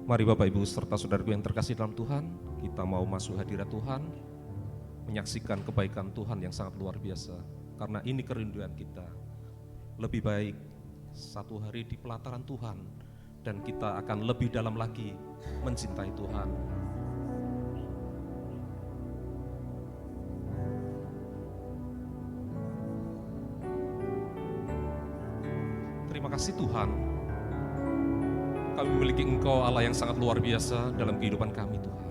Mari Bapak Ibu serta saudaraku yang terkasih dalam Tuhan, kita mau masuk hadirat Tuhan, menyaksikan kebaikan Tuhan yang sangat luar biasa. Karena ini kerinduan kita, lebih baik satu hari di pelataran Tuhan, dan kita akan lebih dalam lagi mencintai Tuhan. Terima kasih Tuhan, kami memiliki Engkau Allah yang sangat luar biasa dalam kehidupan kami Tuhan.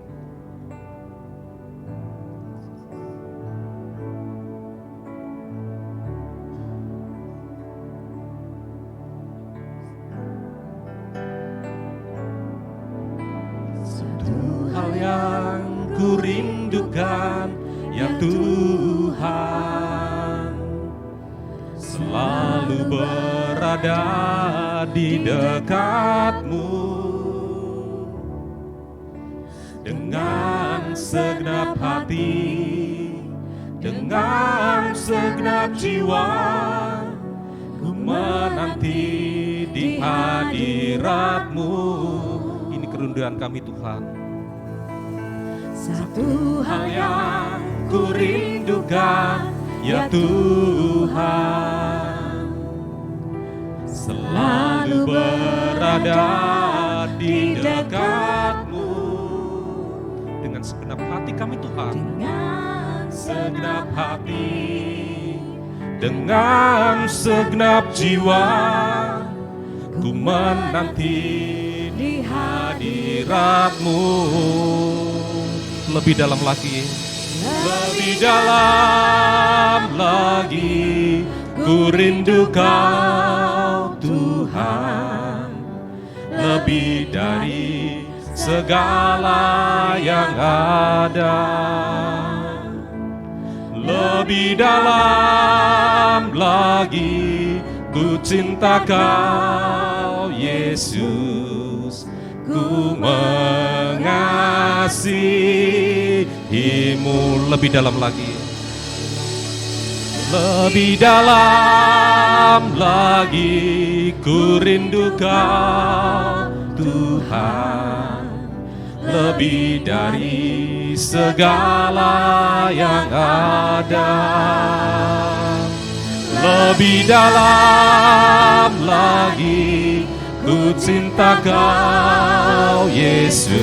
Satu hal yang ku rindukan ya Tuhan, selalu berada di dekat-Mu dengan segenap hati, dengan segenap jiwa, ku menanti di hadirat-Mu. Ini kerinduan kami Tuhan. Satu hal yang ku rindukan ya Tuhan, selalu berada di dekat-Mu dengan segenap hati kami Tuhan, dengan segenap hati, dengan segenap jiwa, ku menanti di hadirat-Mu. Lebih dalam lagi, lebih dalam lagi, ku rindu Kau Tuhan, lebih dari segala yang ada. Lebih dalam lagi, ku cinta Kau Yesus, ku mengasihi-Mu. Lebih dalam lagi, lebih dalam lagi, ku rindu Kau Tuhan, lebih dari segala yang ada. Lebih dalam lagi, ku cinta Kau Yesus,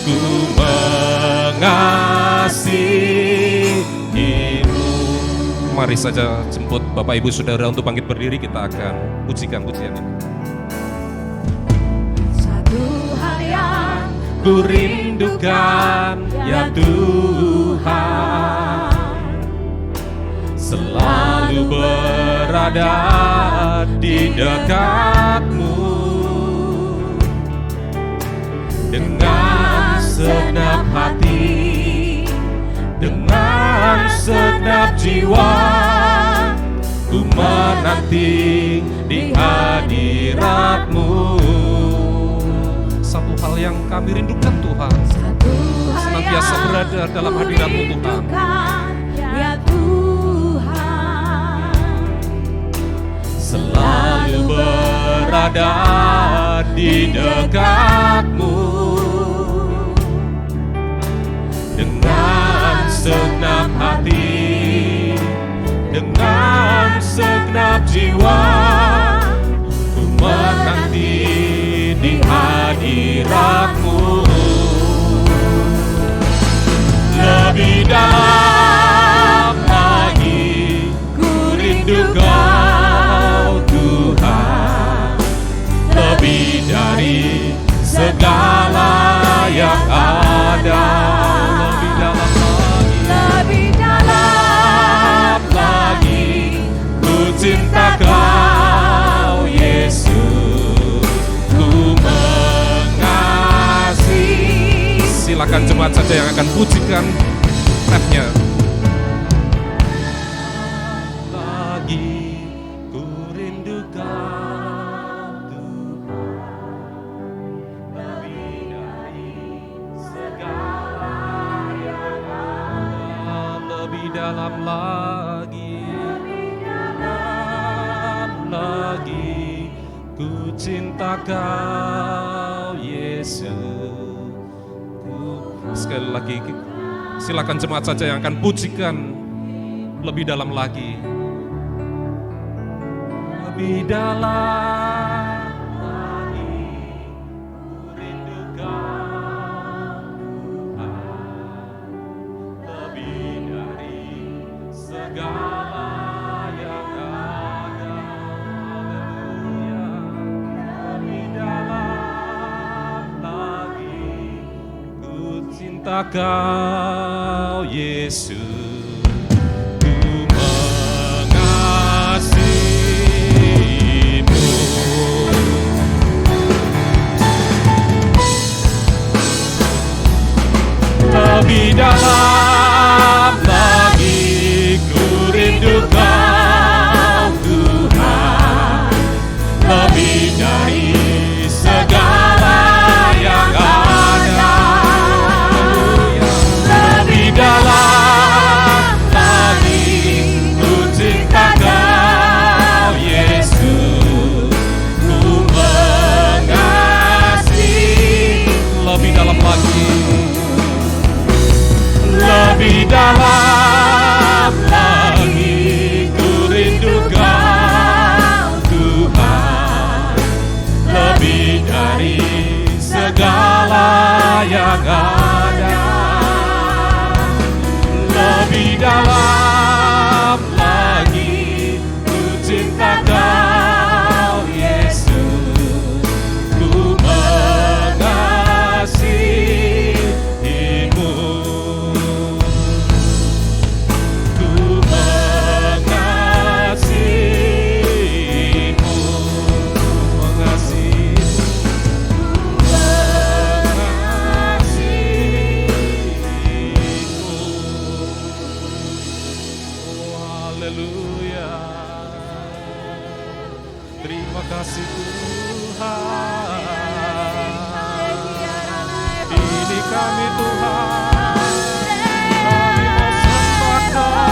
ku mengasihi-Mu. Mari saja jemput Bapak Ibu Saudara untuk bangkit berdiri, kita akan pujikan pujian ini. Satu hal yang ku rindukan ya Tuhan, selalu berada di dekat-Mu dengan segenap hati, dengan segenap jiwa, ku menanti di hadirat-Mu. Satu hal yang kami rindukan Tuhan, senantiasa berada dalam hadirat-Mu Tuhan. ya Tuhan, Selalu berada di dekat-Mu dengan segenap hati, dengan segenap jiwa, ku menanti di hadirat-Mu. Lebih dalam lagi, ku rindu Kau Tuhan, lebih dari segala yang ada. Lebih dalam lagi, ku cinta Kau Yesus, ku mengasihi. Silakan jemaat saja yang akan pujikan refnya. Lagi ku rindu Kau Tuhan, lebih dari segala yang ada. Lebih dalam lagi, ku cinta Kau Yesus. Sekali lagi silakan jemaat saja yang akan pujikan lebih dalam lagi. Lebih dalam lagi ku rindu Kau Tuhan, lebih dari segala yang ada. Haleluya. Lebih dalam lagi ku cinta Kau Yesus. Lebih dalam lagi ku rindu Kau Tuhan, lebih dari segala yang ada. Lebih dalam lagi ku cinta Kau Yesus, ku mengasihi. Lebih dalam lagi, lebih dalam lagi ku rindu Kau Tuhan, lebih dari segala yang ada. Lebih dalam lagi ku cinta Kau Yesus, ku mengasihimu. Haleluya. Terima kasih Tuhan. Ini kami Tuhan, kami mau sembah Kau.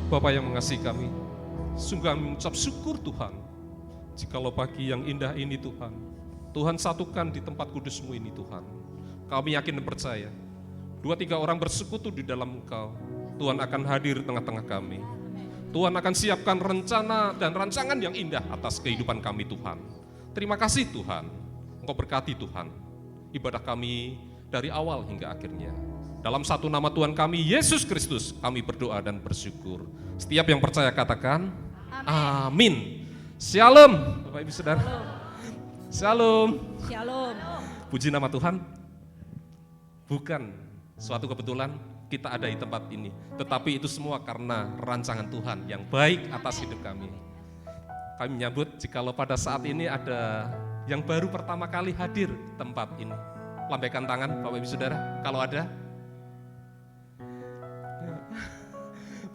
Bapa yang mengasihi kami, sungguh kami mengucap syukur Tuhan, jikalau pagi yang indah ini Tuhan, Tuhan satukan di tempat kudus-Mu ini Tuhan. Kami yakin dan percaya, 2-3 orang bersekutu di dalam Engkau, Tuhan akan hadir di tengah-tengah kami. Tuhan akan siapkan rencana dan rancangan yang indah atas kehidupan kami Tuhan. Terima kasih Tuhan, Engkau berkati Tuhan, ibadah kami dari awal hingga akhirnya. Dalam satu nama Tuhan kami, Yesus Kristus, kami berdoa dan bersyukur. Setiap yang percaya katakan, amin. Shalom, Bapak Ibu Saudara. Shalom. Shalom. Puji nama Tuhan. Bukan suatu kebetulan kita ada di tempat ini, tetapi itu semua karena rancangan Tuhan yang baik atas hidup kami. Kami menyambut jikalau pada saat ini ada yang baru pertama kali hadir di tempat ini. Lambaikan tangan Bapak Ibu Saudara, kalau ada.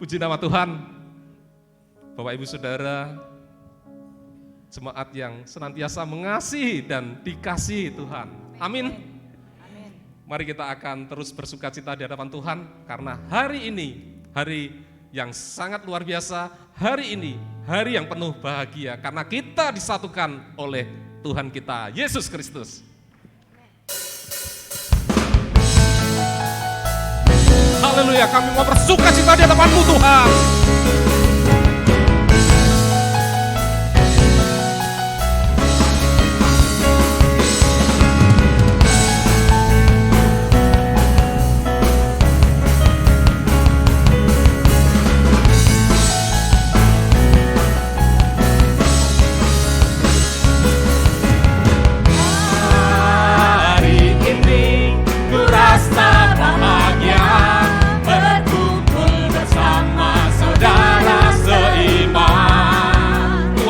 Puji nama Tuhan. Bapak Ibu Saudara, jemaat yang senantiasa mengasihi dan dikasihi Tuhan. Amin. Mari kita akan terus bersukacita di hadapan Tuhan, karena hari ini, hari yang sangat luar biasa, hari ini, hari yang penuh bahagia, karena kita disatukan oleh Tuhan kita, Yesus Kristus. Haleluya, kami mau bersukacita di hadapan-Mu Tuhan.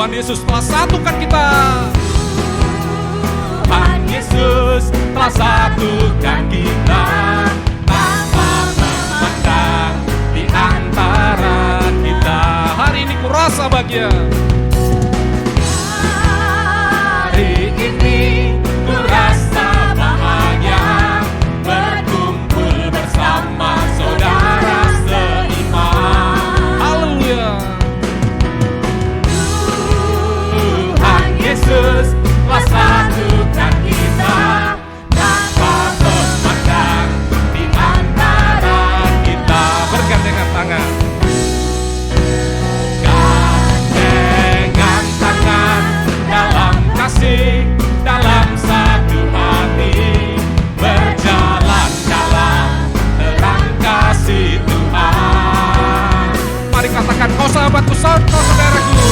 Tuhan Yesus telah satukan kita. Tuhan Yesus telah satukan kita tanpa memandang di antara kita. Hari ini kurasa bahagia. Hari ini ku rasa bahagia berkumpul bersama saudara seiman. Haleluya. Tuhan Yesus telah satukan kita tanpa memandang di antara kita. Bergandengan tangan. Gandengan tangan dalam kasih, dalam satu hati, berjalan dalam terang kasih Tuhan. Mari katakan, kau sahabatku, kau saudaraku.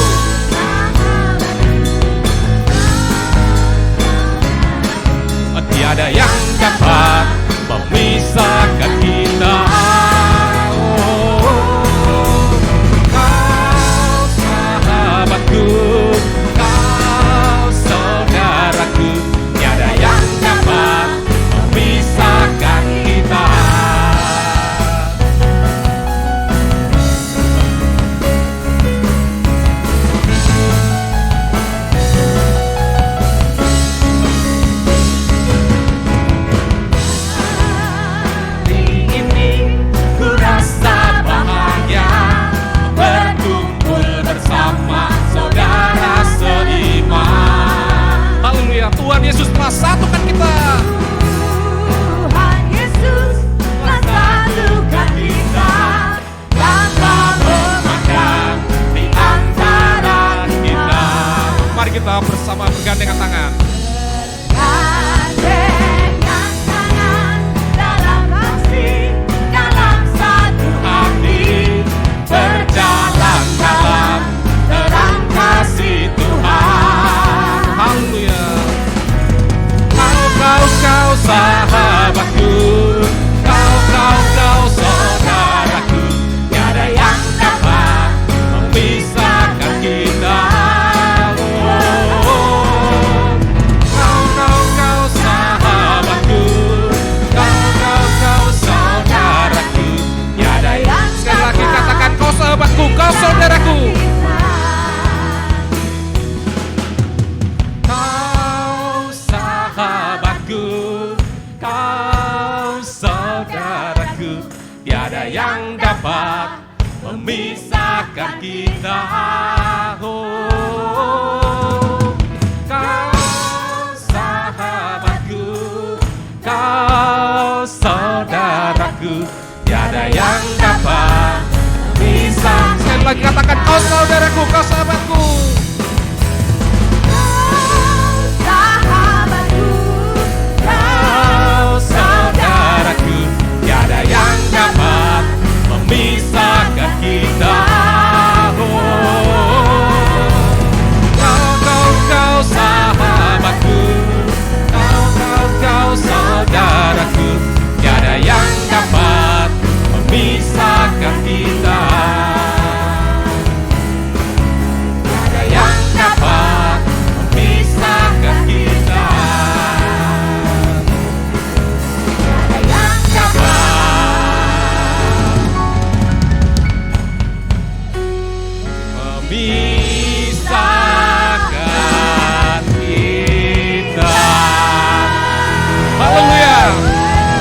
Tiada yang dapat memisahkan kita. Kau sahabatku, kau saudaraku, tiada yang dapat memisahkan kita. Tuhan Yesus telah satukan kita. Tuhan Yesus telah satukan kita tanpa memandang di antara kita. Mari kita bersama bergandengan tangan. Gandengan tangan dalam kasih, dalam satu Hati berjalan dalam terang kasih Tuhan. Haleluya. Kau sahabatku, kau saudaraku, tiada yang dapat memisahkan kita. Kau sahabatku, kau saudaraku, tiada yang Sekali lagi katakan, kau sahabatku, kau saudaraku. Kau sahabatku, kau saudaraku, tiada yang dapat memisahkan kita. Oh, kau sahabatku, kau saudaraku, tiada yang dapat memisahkan. Sekali lagi katakan, kau saudaraku, kau sahabatku. Kau saudaraku, tiada yang dapat memisahkan kita. Oh, kau sahabatku, kau saudaraku, tiada yang dapat memisahkan kita. Tiada yang dapat memisahkan kita. Memisahkan kita. Haleluya.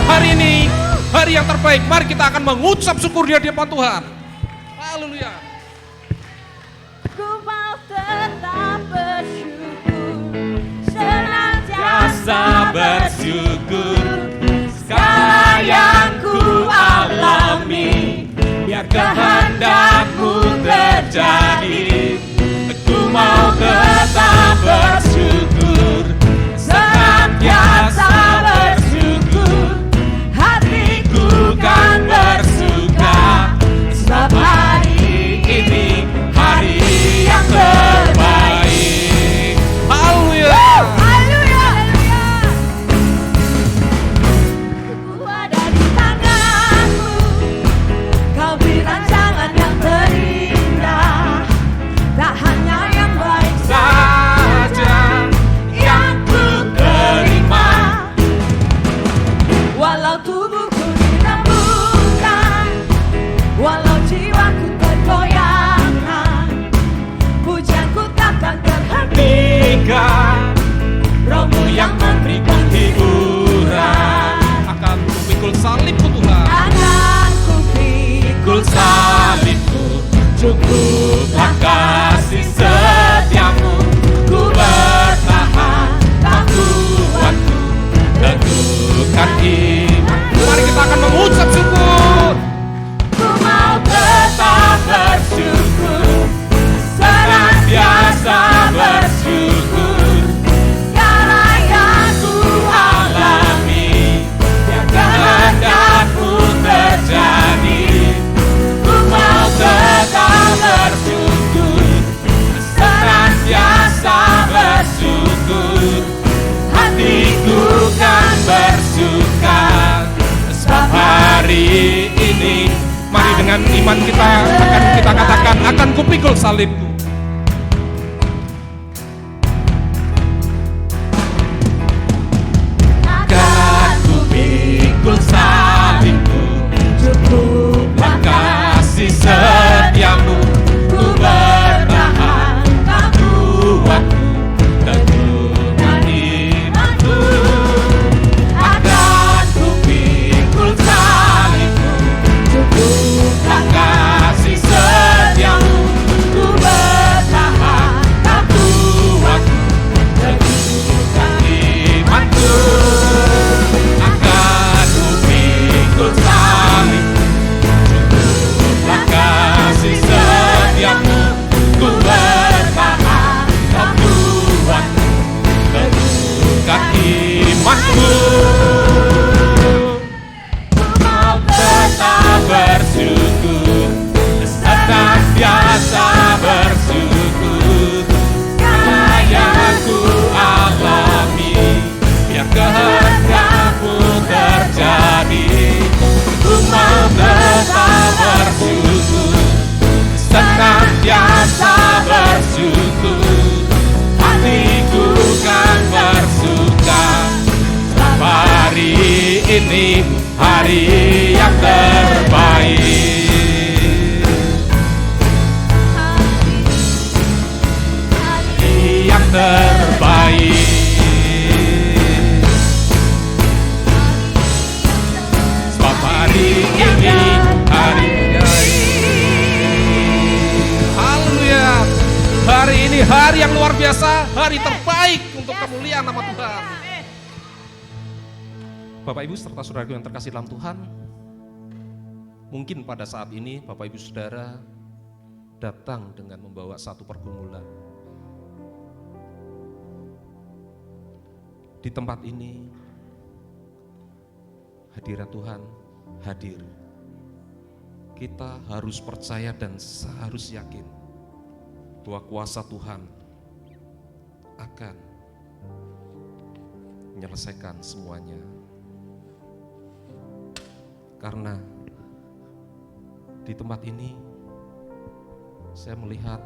Hari ini hari yang terbaik. Mari kita akan mengucap syukur di hadapan Tuhan. Haleluya. Ku mau tetap bersyukur, senantiasa Bersyukur segala yang ku alami, biar kehendakmu terjadi. Ku mau tetap bersyukur, senantiasa bersyukur. Hatiku kan bersuka, sebab hari ini hari yang terbaik. Haleluya. Haleluya, haleluya. Ku ada di tanganmu, kau beri rancangan yang terindah. Cukuplah kasih setiamu, ku bertahan, tak kuatku, teguhkan iman. Mari kita akan mengucap syukur. Ku mau Tetap bersyukur, senantiasa bersyukur. segala yang ku Alami yang kehendakmu terjadi. Ku mau tetap bersyukur, senantiasa bersyukur. Hatiku kan bersuka, sebab hari ini, Mari dengan iman kita akan kita katakan, akan kupikul salibku. akan kupikul salibku. Cukuplah kasih setiamu, ku bertahan, tak kuatku, teguhkan imanku. Akan kupikul salibku, cukuplah kasih setiamu, ku bertahan, tak kuatku, teguhkan imanku. Akan kupikul salibku, cukuplah kasih setiamu, ku bertahan, tak kuatku, teguhkan imanku. Mau tetap bersyukur, senantiasa bersyukur. Segala yang ku alami, biar kehendakmu terjadi. Ku mau tetap bersyukur, senantiasa bersyukur. Hatiku kan bersuka, sebab hari ini hari yang terbaik. Hari yang terbaik. Sebab hari ini hari Haleluya. Hari ini hari yang luar biasa, hari terbaik untuk kemuliaan nama Tuhan. Bapak Ibu serta saudaraku yang terkasih dalam Tuhan, mungkin pada saat ini Bapak Ibu Saudara datang dengan membawa satu pergumulan. Di tempat ini hadirat Tuhan hadir. Kita harus percaya dan harus yakin bahwa kuasa Tuhan akan menyelesaikan semuanya. Karena di tempat ini saya melihat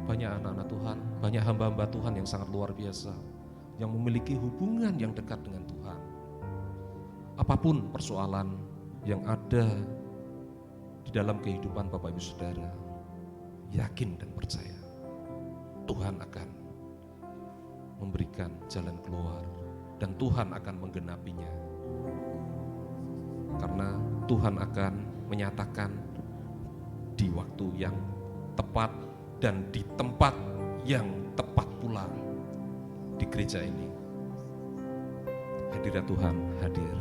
banyak anak-anak Tuhan, banyak hamba-hamba Tuhan yang sangat luar biasa, yang memiliki hubungan yang dekat dengan Tuhan. Apapun persoalan yang ada di dalam kehidupan Bapak Ibu Saudara, yakin dan percaya Tuhan akan memberikan jalan keluar dan Tuhan akan menggenapinya. Karena Tuhan akan menyatakan di waktu yang tepat dan di tempat yang tepat pula di gereja ini. Hadirat Tuhan hadir.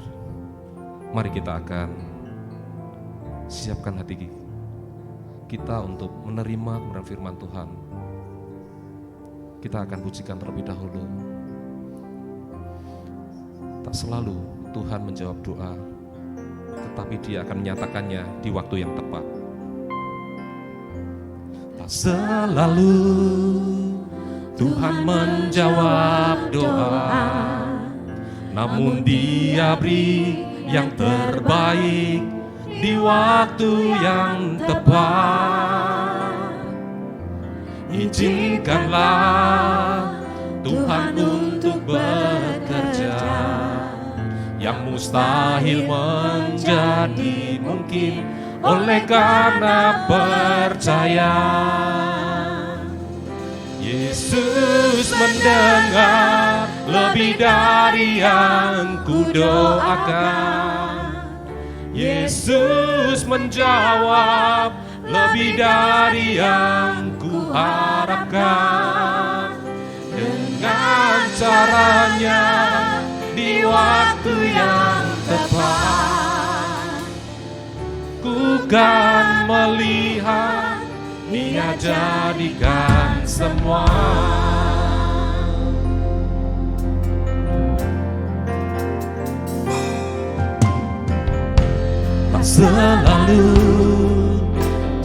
Mari kita akan siapkan hati kita untuk menerima kebenaran firman Tuhan. Kita akan pujikan terlebih dahulu. Tak selalu Tuhan menjawab doa, tetapi Dia akan menyatakannya di waktu yang tepat. Tak selalu Tuhan menjawab doa, namun Dia beri yang terbaik di waktu yang tepat. Izinkanlah Tuhan untuk bekerja, yang mustahil menjadi mungkin oleh karena percaya. Yesus mendengar lebih dari yang kudoakan. Yesus menjawab lebih dari yang ku harapkan. Dengan caranya di waktu yang tepat, ku kan melihat Dia jadikan semua. Tak selalu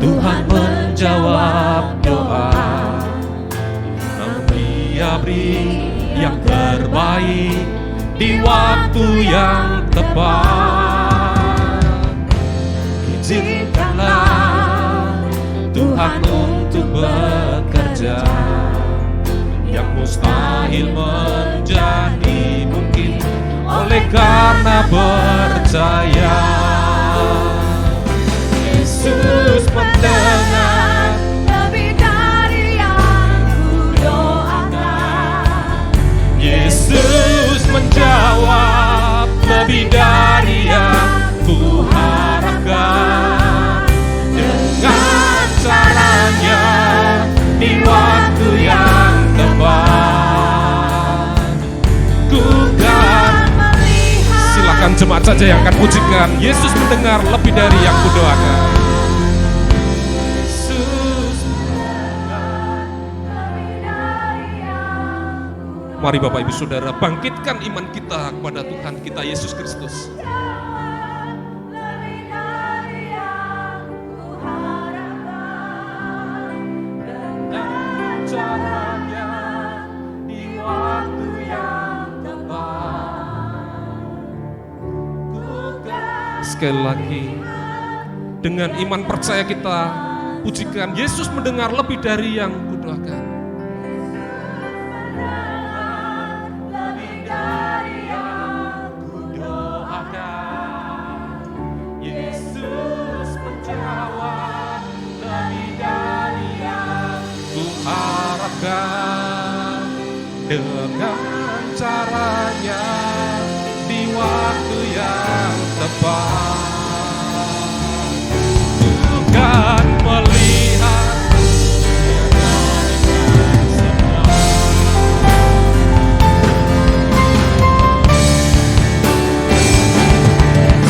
Tuhan menjawab doa, namun Dia beri yang terbaik di waktu yang tepat. Izinkanlah Tuhan untuk bekerja, yang mustahil menjadi mungkin oleh karena percaya. Yesus mendengar lebih dari yang ku doakan. Yesus menjawab lebih dari yang ku harapkan. Dengan caranya di waktu yang tepat, ku kan Melihat silakan jemaat saja yang akan pujikan. Yesus mendengar lebih dari yang ku doakan. Yesus lebih dari yang ku Mari Bapak Ibu Saudara bangkitkan iman kita kepada Tuhan kita Yesus Kristus. lebih dari yang ku harapkan. dengan caranya di waktu yang tepat, ku kan Sekali lagi dengan iman percaya kita pujikan Yesus mendengar lebih dari yang kudoakan. lebih dari yang ku doakan. Yesus menjawab lebih dari yang ku harapkan. Dengan caranya di waktu yang tepat, ku kan melihat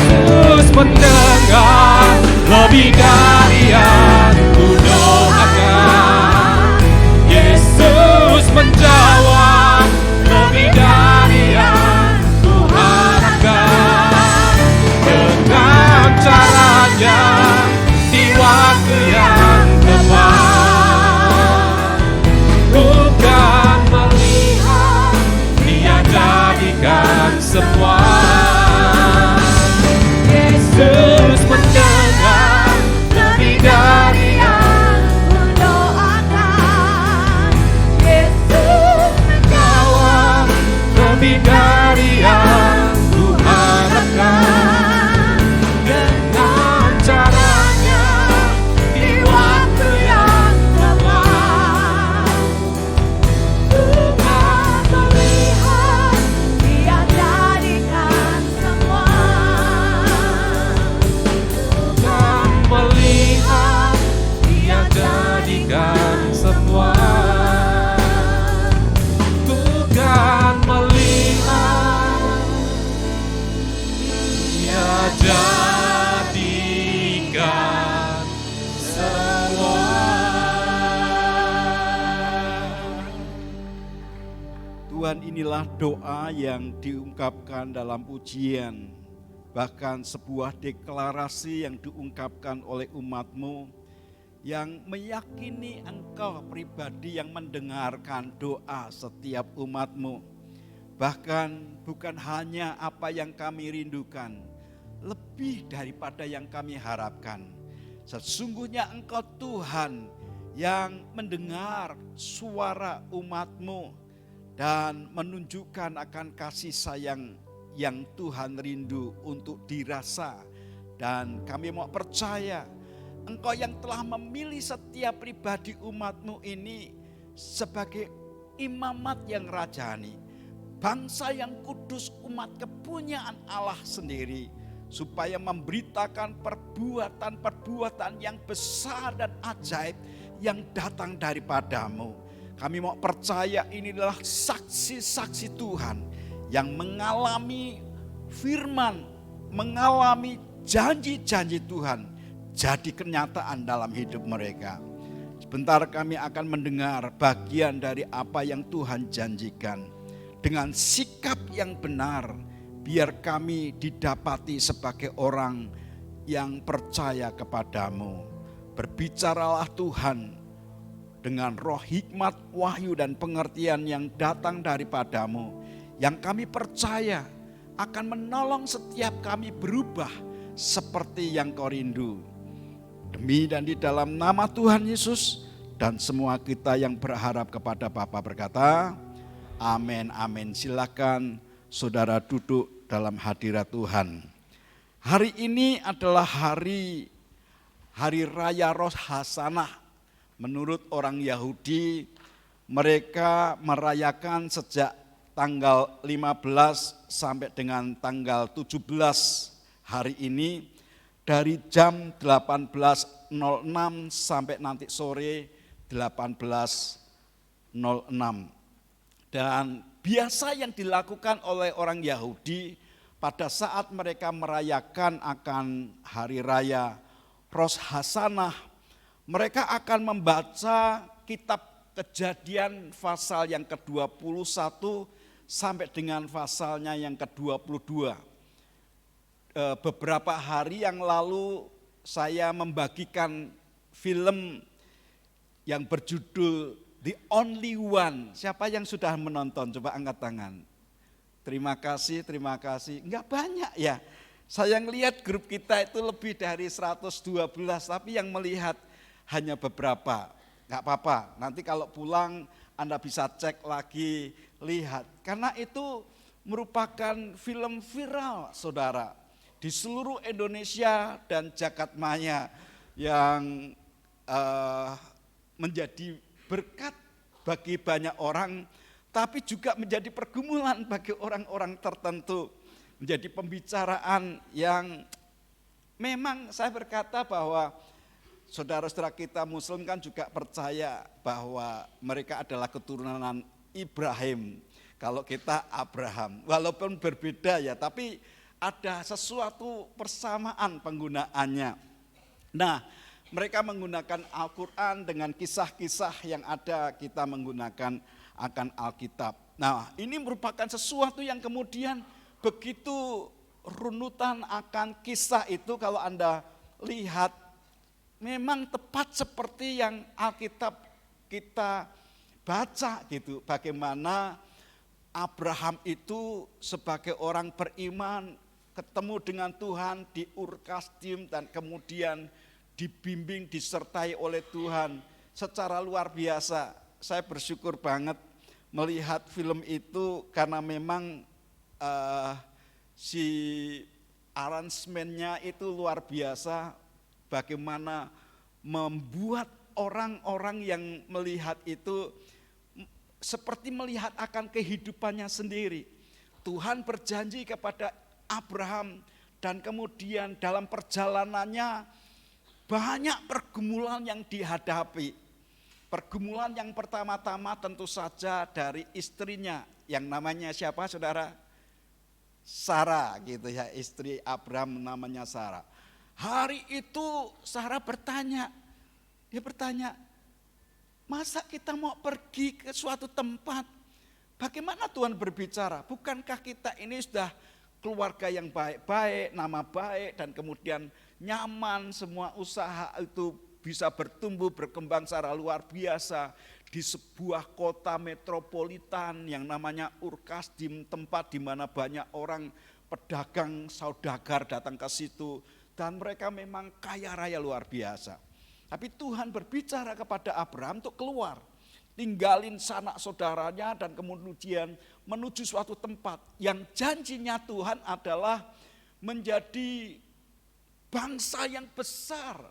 Yesus mendengar lebih dari yang ku doakan. Yesus menjawab lebih dari yang ku harapkan. Dengan caranya di waktu yang tepat, ku kan melihat Dia jadikan semua. Yesus mendengar lebih dari yang ku doakan. Yesus menjawab lebih dari yang ku harapkan. Dengan caranya di waktu yang tepat, ku kan melihat Dia jadikan semua. kan melihat Dia jadikan semua. Ku kan melihat Dia jadikan semua. Tuhan, inilah doa yang diungkapkan dalam pujian, bahkan sebuah deklarasi yang diungkapkan oleh umat-Mu yang meyakini Engkau pribadi yang mendengarkan doa setiap umat-Mu. Bahkan bukan hanya apa yang kami rindukan, lebih daripada yang kami harapkan. Sesungguhnya Engkau Tuhan yang mendengar suara umat-Mu dan menunjukkan akan kasih sayang yang Tuhan rindu untuk dirasa. Dan kami mau percaya Engkau yang telah memilih setiap pribadi umat-Mu ini sebagai imamat yang rajani, bangsa yang kudus, umat kepunyaan Allah sendiri. supaya memberitakan perbuatan-perbuatan yang besar dan ajaib yang datang daripadamu. Kami mau percaya ini adalah saksi-saksi Tuhan yang mengalami firman, mengalami janji-janji Tuhan jadi kenyataan dalam hidup mereka. Sebentar kami akan mendengar bagian dari apa yang Tuhan janjikan. Dengan sikap yang benar, biar kami didapati sebagai orang yang percaya kepadamu. Berbicaralah Tuhan dengan roh hikmat, wahyu dan pengertian yang datang daripadamu. Yang kami percaya akan menolong setiap kami berubah seperti yang Kau rindu. Demi dan di dalam nama Tuhan Yesus, dan semua kita yang berharap kepada Bapa berkata, amin, amin. Silakan saudara duduk dalam hadirat Tuhan. Hari ini adalah hari raya Rosh Hasanah. Menurut orang Yahudi, mereka merayakan sejak tanggal 15 sampai dengan tanggal 17 hari ini, dari jam 18.06 sampai nanti sore 18.06. Dan biasa yang dilakukan oleh orang Yahudi pada saat mereka merayakan akan hari raya Rosh Hasanah, mereka akan membaca kitab Kejadian pasal yang ke-21 sampai dengan pasalnya yang ke-22. Beberapa hari yang lalu saya membagikan film yang berjudul The Only One. Siapa yang sudah menonton? Coba angkat tangan. Terima kasih, terima kasih. Enggak banyak ya. Saya ngelihat grup kita itu lebih dari 112, tapi yang melihat hanya beberapa. Enggak apa-apa, nanti kalau pulang Anda bisa cek lagi, lihat. Karena itu merupakan film viral, saudara. Di seluruh Indonesia dan jagat maya yang menjadi berkat bagi banyak orang, tapi juga menjadi pergumulan bagi orang-orang tertentu, menjadi pembicaraan yang memang saya berkata bahwa saudara-saudara kita Muslim kan juga percaya bahwa mereka adalah keturunan Ibrahim, kalau kita Abraham, walaupun berbeda ya, tapi ada sesuatu persamaan penggunaannya. Nah, mereka menggunakan Al-Quran dengan kisah-kisah yang ada, kita menggunakan akan Alkitab. Nah, ini merupakan sesuatu yang kemudian begitu runutan akan kisah itu, kalau Anda lihat memang tepat seperti yang Alkitab kita baca gitu. Bagaimana Abraham itu sebagai orang beriman ketemu dengan Tuhan di Ur Kasdim dan kemudian dibimbing, disertai oleh Tuhan secara luar biasa. Saya bersyukur banget melihat film itu karena memang si aransemennya itu luar biasa. Bagaimana membuat orang-orang yang melihat itu seperti melihat akan kehidupannya sendiri. Tuhan berjanji kepada Abraham dan kemudian dalam perjalanannya banyak pergumulan yang dihadapi. Pergumulan yang pertama-tama tentu saja dari istrinya yang namanya siapa saudara? Sarah gitu ya, istri Abraham namanya Sarah. Hari itu Sarah bertanya, dia bertanya, masa kita mau pergi ke suatu tempat? Bagaimana Tuhan berbicara? Bukankah kita ini sudah keluarga yang baik-baik, nama baik, dan kemudian nyaman, semua usaha itu bisa bertumbuh, berkembang secara luar biasa di sebuah kota metropolitan yang namanya Ur Kasdim, tempat di mana banyak orang pedagang, saudagar datang ke situ, dan mereka memang kaya raya luar biasa. Tapi Tuhan berbicara kepada Abraham untuk keluar, tinggalin sanak saudaranya dan kemudian menuju suatu tempat yang janjinya Tuhan adalah menjadi bangsa yang besar.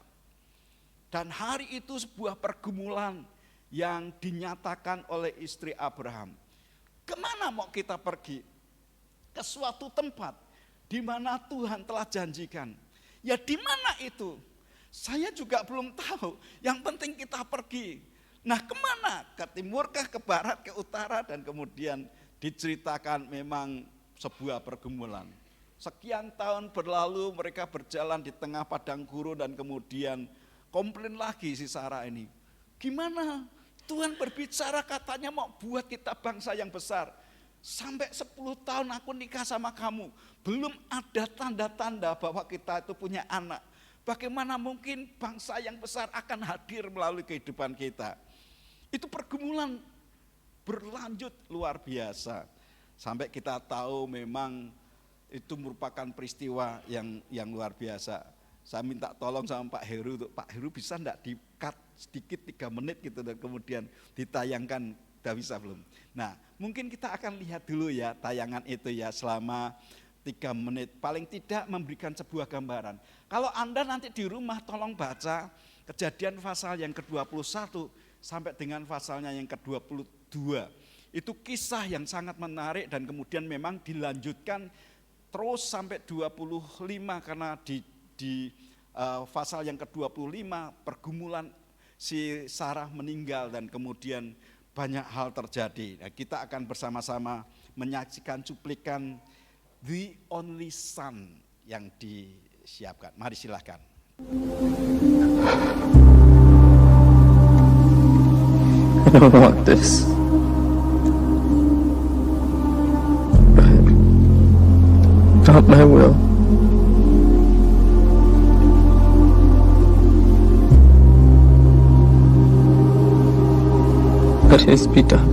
Dan hari itu sebuah pergumulan yang dinyatakan oleh istri Abraham. Kemana mau kita pergi? Ke suatu tempat di mana Tuhan telah janjikan. Ya di mana itu? Saya juga belum tahu, yang penting kita pergi. Nah kemana? Ke timur kah, ke barat, ke utara, dan kemudian diceritakan memang sebuah pergumulan. Sekian tahun berlalu mereka berjalan di tengah padang gurun dan kemudian komplain lagi si Sarah ini. Gimana? Tuhan berbicara katanya mau buat kita bangsa yang besar. Sampai 10 tahun aku nikah sama kamu. Belum ada tanda-tanda bahwa kita itu punya anak. Bagaimana mungkin bangsa yang besar akan hadir melalui kehidupan kita. Itu pergumulan berlanjut luar biasa. Sampai kita tahu memang itu merupakan peristiwa yang luar biasa. Saya minta tolong sama Pak Heru, Pak Heru bisa enggak di-cut sedikit 3 menit gitu dan kemudian ditayangkan, udah bisa belum? Nah mungkin kita akan lihat dulu ya tayangan itu ya selama 3 menit, paling tidak memberikan sebuah gambaran. Kalau Anda nanti di rumah tolong baca Kejadian pasal yang ke-21 sampai dengan pasalnya yang ke-22. Itu kisah yang sangat menarik dan kemudian memang dilanjutkan terus sampai 25 karena di pasal yang ke-25 pergumulan si Sarah meninggal dan kemudian banyak hal terjadi. Nah, kita akan bersama-sama menyaksikan cuplikan The Only Son yang disiapkan. Mari silakan. I don't want this. Not my will. Let his be done.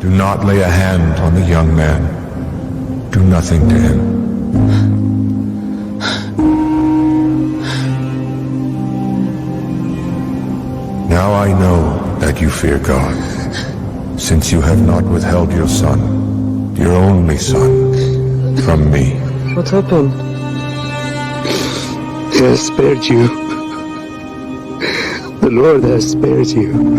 Do not lay a hand on the young man. Do nothing to him. Now I know that you fear God, since you have not withheld your son, your only son, from me. What happened? He has spared you. The Lord has spared you.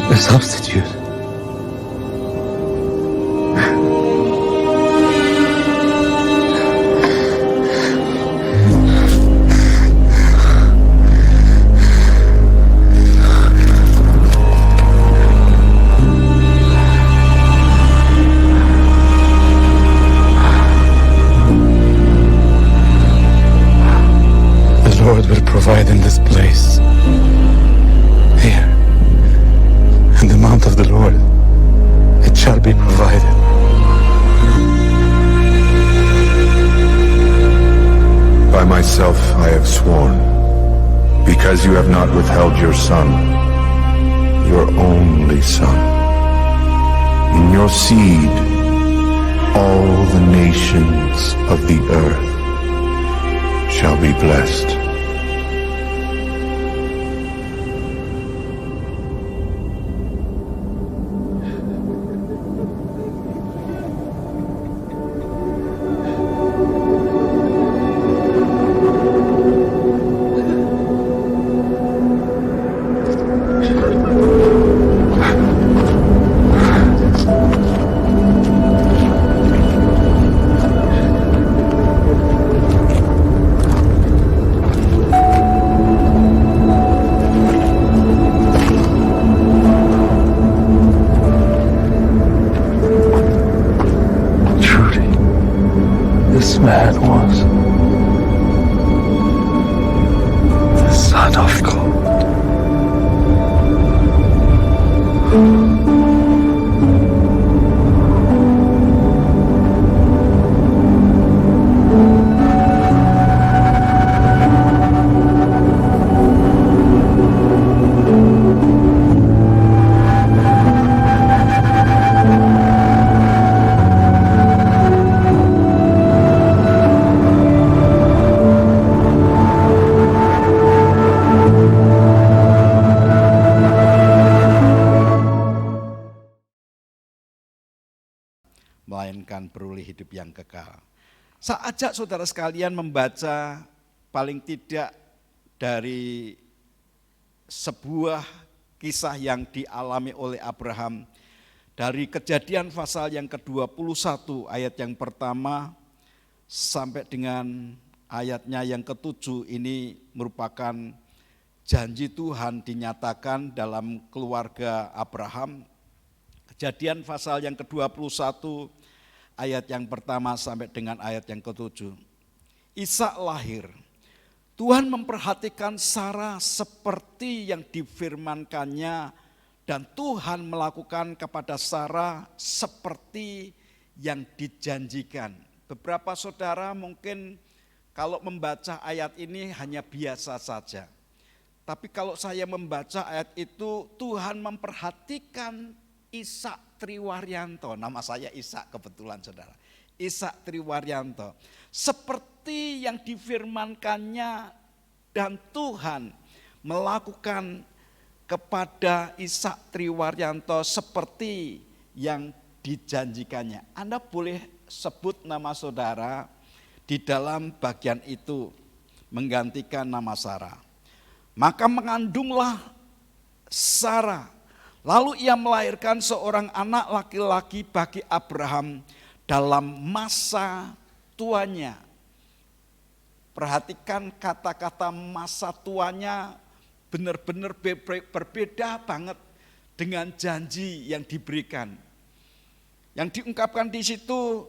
A substitute. The Lord will provide in this place. Here. And the mountain because you have not withheld your son, your only son. In your seed, all the nations of the earth shall be blessed. Truly, this man was the Son of God. melainkan beroleh hidup yang kekal. Saya ajak saudara sekalian membaca paling tidak dari sebuah kisah yang dialami oleh Abraham dari Kejadian pasal yang ke-21 ayat yang pertama sampai dengan ayatnya yang ke-7. Ini merupakan janji Tuhan dinyatakan dalam keluarga Abraham. Kejadian pasal yang ke-21 ayat yang pertama sampai dengan ayat yang ke-7. Ishak lahir. Tuhan memperhatikan Sarah seperti yang difirmankannya dan Tuhan melakukan kepada Sarah seperti yang dijanjikan. Beberapa saudara mungkin kalau membaca ayat ini hanya biasa saja. Tapi kalau saya membaca ayat itu, Tuhan memperhatikan Ishak Triwaryanto, nama saya Ishak kebetulan saudara, Ishak Triwaryanto, seperti yang difirmankannya dan Tuhan melakukan kepada Ishak Triwaryanto seperti yang dijanjikannya. Anda boleh sebut nama saudara di dalam bagian itu menggantikan nama Sarah. Maka mengandunglah Sarah. Lalu ia melahirkan seorang anak laki-laki bagi Abraham dalam masa tuanya. Perhatikan kata-kata masa tuanya benar-benar berbeda banget dengan janji yang diberikan. Yang diungkapkan di situ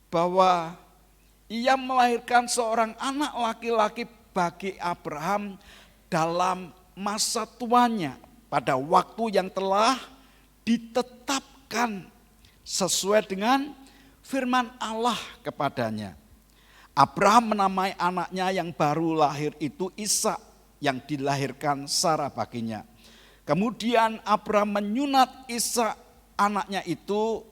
bahwa ia melahirkan seorang anak laki-laki bagi Abraham dalam masa tuanya, pada waktu yang telah ditetapkan sesuai dengan firman Allah kepadanya. Abraham menamai anaknya yang baru lahir itu Ishak yang dilahirkan Sarah baginya. Kemudian Abraham menyunat Ishak anaknya itu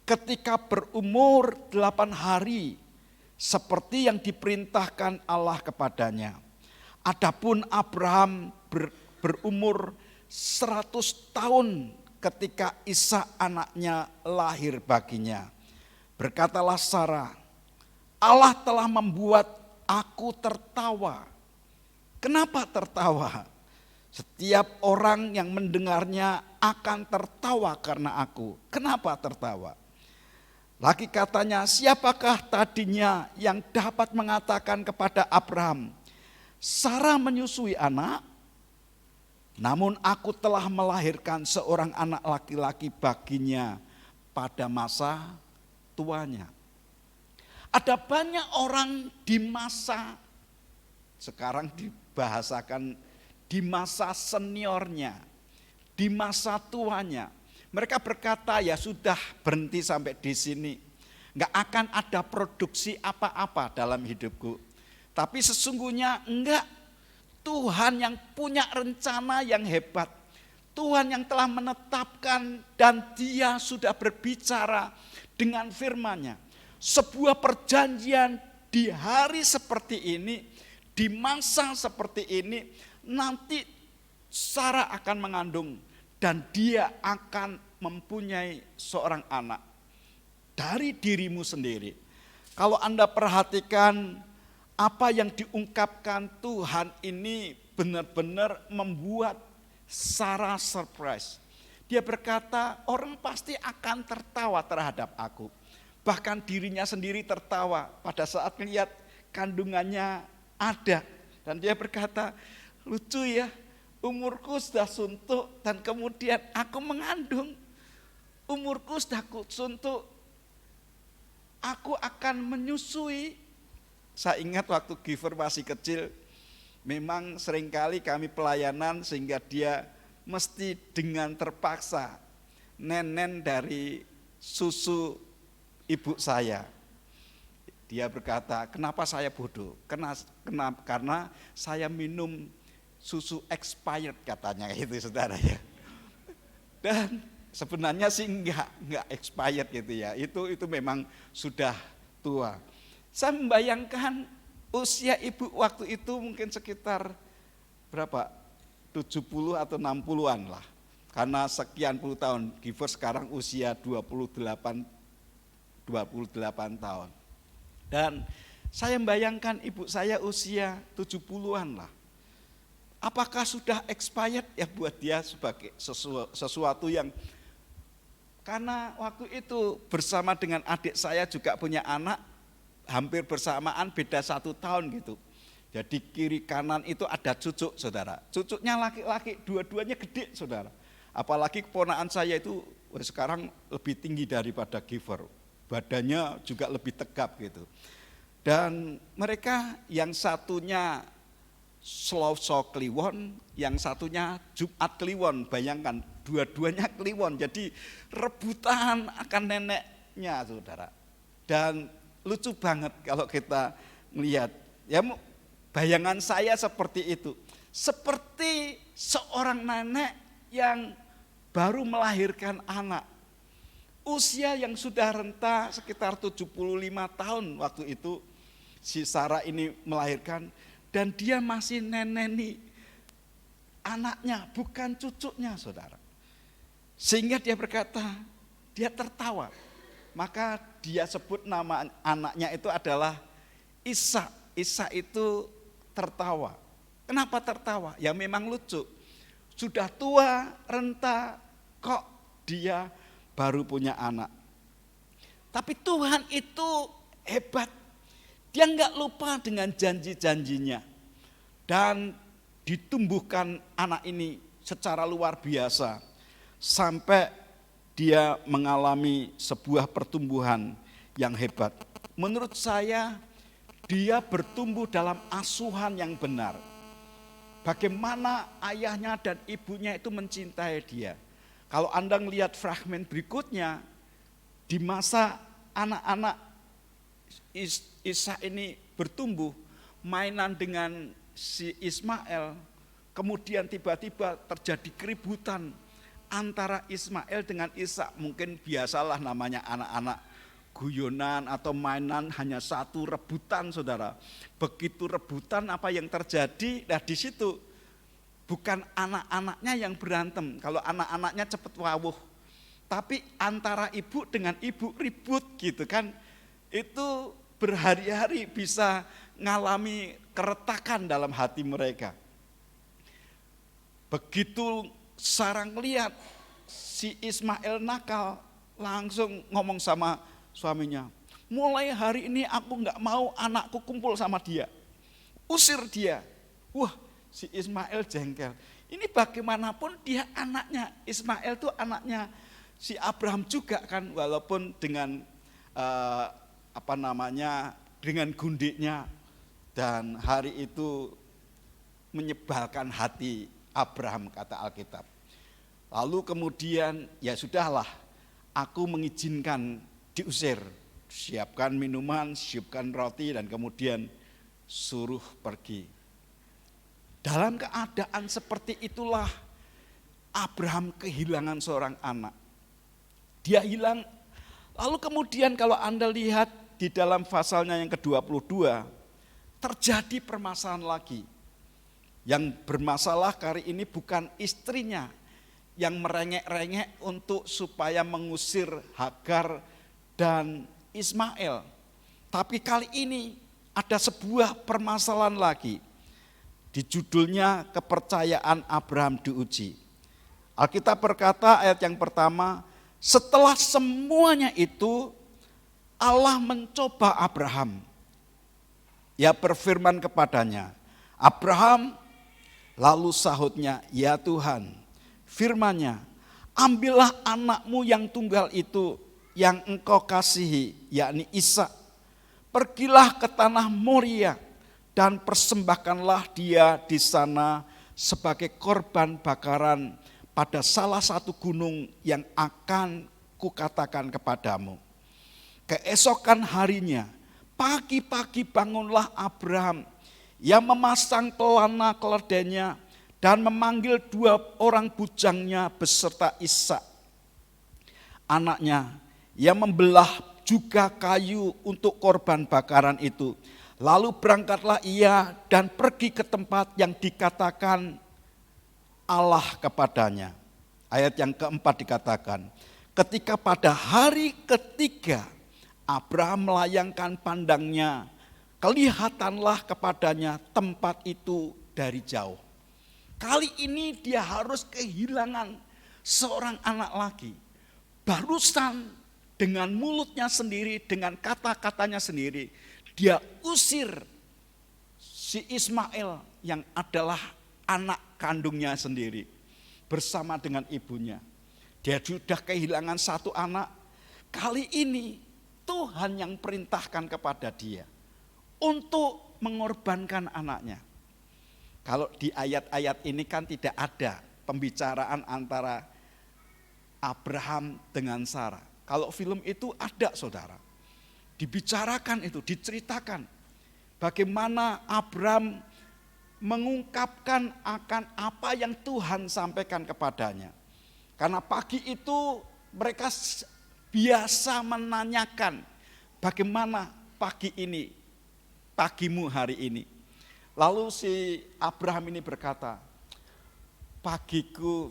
ketika berumur 8 hari seperti yang diperintahkan Allah kepadanya. Adapun Abraham berumur 100 tahun ketika Ishak anaknya lahir baginya. Berkatalah Sarah, Allah telah membuat aku tertawa. Kenapa tertawa? Setiap orang yang mendengarnya akan tertawa karena aku. Kenapa tertawa? Lagi katanya, siapakah tadinya yang dapat mengatakan kepada Abraham, Sarah menyusui anak? Namun aku telah melahirkan seorang anak laki-laki baginya pada masa tuanya. Ada banyak orang di masa, sekarang dibahasakan di masa seniornya, di masa tuanya. Mereka berkata ya sudah berhenti sampai di sini. Enggak akan ada produksi apa-apa dalam hidupku. Tapi sesungguhnya enggak. Tuhan yang punya rencana yang hebat. Tuhan yang telah menetapkan dan Dia sudah berbicara dengan firman-Nya. Sebuah perjanjian di hari seperti ini, di masa seperti ini, nanti Sarah akan mengandung dan dia akan mempunyai seorang anak dari dirimu sendiri. Kalau Anda perhatikan apa yang diungkapkan Tuhan ini benar-benar membuat Sarah surprise. Dia berkata, orang pasti akan tertawa terhadap aku. Bahkan dirinya sendiri tertawa pada saat melihat kandungannya ada. Dan dia berkata, lucu ya, umurku sudah suntuk dan kemudian aku mengandung. Umurku sudah suntuk, aku akan menyusui. Saya ingat waktu Giver masih kecil, memang seringkali kami pelayanan sehingga dia mesti dengan terpaksa nenen dari susu ibu saya. Dia berkata, kenapa saya bodoh? Karena saya minum susu expired katanya itu saudara ya. Dan sebenarnya sih enggak expired gitu ya. Itu memang sudah tua. Saya membayangkan usia ibu waktu itu mungkin sekitar berapa? 70 atau 60-an lah. Karena sekian puluh tahun, Giver sekarang usia 28 tahun. Dan saya membayangkan ibu saya usia 70-an lah. Apakah sudah expired ya buat dia sebagai sesuatu yang, karena waktu itu bersama dengan adik saya juga punya anak, hampir bersamaan beda 1 tahun gitu. Jadi kiri kanan itu ada cucuk saudara. Cucuknya laki-laki, dua-duanya gede saudara. Apalagi keponakan saya itu sekarang lebih tinggi daripada Giver. Badannya juga lebih tegap gitu. Dan mereka yang satunya Selasa Kliwon, yang satunya Jumat Kliwon. Bayangkan dua-duanya Kliwon. Jadi rebutan akan neneknya saudara. Dan lucu banget kalau kita melihat. Ya bayangan saya seperti itu. Seperti seorang nenek yang baru melahirkan anak. Usia yang sudah renta sekitar 75 tahun waktu itu si Sarah ini melahirkan dan dia masih neneni anaknya, bukan cucunya saudara. Sehingga dia berkata, dia tertawa. Maka dia sebut nama anaknya itu adalah Ishak. Ishak itu tertawa. Kenapa tertawa? Ya memang lucu. Sudah tua, renta, kok dia baru punya anak. Tapi Tuhan itu hebat. Dia enggak lupa dengan janji-janjinya. Dan ditumbuhkan anak ini secara luar biasa. Sampai dia mengalami sebuah pertumbuhan yang hebat. Menurut saya dia bertumbuh dalam asuhan yang benar. Bagaimana ayahnya dan ibunya itu mencintai dia. Kalau Anda melihat fragmen berikutnya, di masa anak-anak Ishak ini bertumbuh, mainan dengan si Ismail, kemudian tiba-tiba terjadi keributan antara Ismail dengan Ishak. Mungkin biasalah namanya anak-anak guyonan atau mainan hanya satu, rebutan saudara. Begitu rebutan apa yang terjadi, nah di situ bukan anak-anaknya yang berantem. Kalau anak-anaknya cepat wawuh. Tapi antara ibu dengan ibu ribut gitu kan. Itu berhari-hari bisa ngalami keretakan dalam hati mereka. Begitu Sarah ngelihat si Ismail nakal, langsung ngomong sama suaminya. Mulai hari ini aku enggak mau anakku kumpul sama dia. Usir dia. Wah, si Ismail jengkel. Ini bagaimanapun dia anaknya. Ismail itu anaknya si Abraham juga kan, walaupun dengan dengan gundiknya. Dan hari itu menyebalkan hati Abraham kata Alkitab. Lalu kemudian ya sudahlah, aku mengizinkan diusir. Siapkan minuman, siapkan roti dan kemudian suruh pergi. Dalam keadaan seperti itulah Abraham kehilangan seorang anak. Dia hilang. Lalu kemudian kalau Anda lihat di dalam pasalnya yang ke-22, terjadi permasalahan lagi. Yang bermasalah kali ini bukan istrinya yang merengek-rengek untuk supaya mengusir Hagar dan Ismail. Tapi kali ini ada sebuah permasalahan lagi. Di judulnya kepercayaan Abraham diuji. Alkitab berkata ayat yang pertama, setelah semuanya itu Allah mencoba Abraham. Ia berfirman kepadanya, Abraham, lalu sahutnya, ya Tuhan. Firman-Nya, ambillah anakmu yang tunggal itu yang engkau kasihi, yakni Ishak. Pergilah ke tanah Moria dan persembahkanlah dia di sana sebagai korban bakaran pada salah satu gunung yang akan kukatakan kepadamu. Keesokan harinya, pagi-pagi bangunlah Abraham yang memasang pelana keledainya dan memanggil 2 orang bujangnya beserta Ishak anaknya, yang membelah juga kayu untuk korban bakaran itu. Lalu berangkatlah ia dan pergi ke tempat yang dikatakan Allah kepadanya. Ayat yang keempat dikatakan, ketika pada hari ketiga Abraham melayangkan pandangnya, kelihatanlah kepadanya tempat itu dari jauh. Kali ini dia harus kehilangan seorang anak lagi. Barusan dengan mulutnya sendiri, dengan kata-katanya sendiri, dia usir si Ismail yang adalah anak kandungnya sendiri bersama dengan ibunya. Dia sudah kehilangan satu anak. Kali ini Tuhan yang perintahkan kepada dia untuk mengorbankan anaknya. Kalau di ayat-ayat ini kan tidak ada pembicaraan antara Abraham dengan Sarah. Kalau film itu ada, saudara. Dibicarakan itu, diceritakan bagaimana Abraham mengungkapkan akan apa yang Tuhan sampaikan kepadanya. Karena pagi itu mereka biasa menanyakan bagaimana pagi ini, pagimu hari ini. Lalu si Abraham ini berkata, pagiku,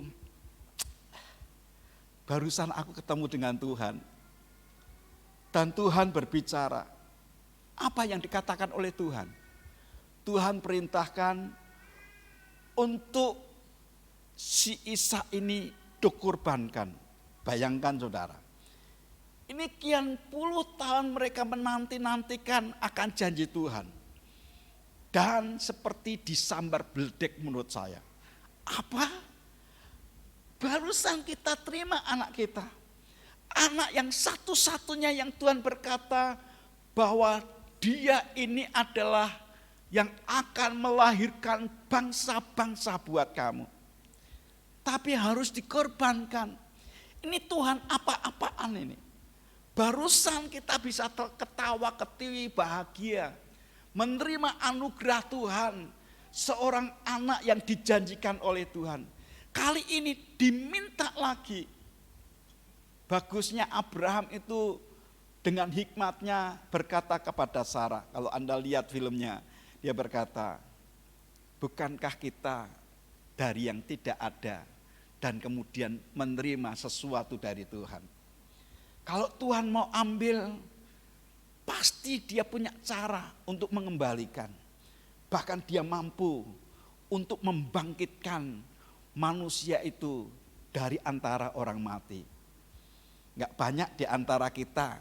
barusan aku ketemu dengan Tuhan. Dan Tuhan berbicara, apa yang dikatakan oleh Tuhan? Tuhan perintahkan untuk si Ishak ini dikorbankan. Bayangkan saudara, ini kian puluh tahun mereka menanti-nantikan akan janji Tuhan. Dan seperti disambar beledek menurut saya. Apa? Barusan kita terima anak kita. Anak yang satu-satunya yang Tuhan berkata bahwa dia ini adalah yang akan melahirkan bangsa-bangsa buat kamu. Tapi harus dikorbankan. Ini Tuhan apa-apaan ini. Barusan kita bisa ketawa, ketiwi, bahagia. Menerima anugerah Tuhan. Seorang anak yang dijanjikan oleh Tuhan. Kali ini diminta lagi. Bagusnya Abraham itu dengan hikmatnya berkata kepada Sarah. Kalau Anda lihat filmnya, dia berkata, bukankah kita dari yang tidak ada dan kemudian menerima sesuatu dari Tuhan. Kalau Tuhan mau ambil, pasti dia punya cara untuk mengembalikan. Bahkan dia mampu untuk membangkitkan manusia itu dari antara orang mati. Enggak banyak di antara kita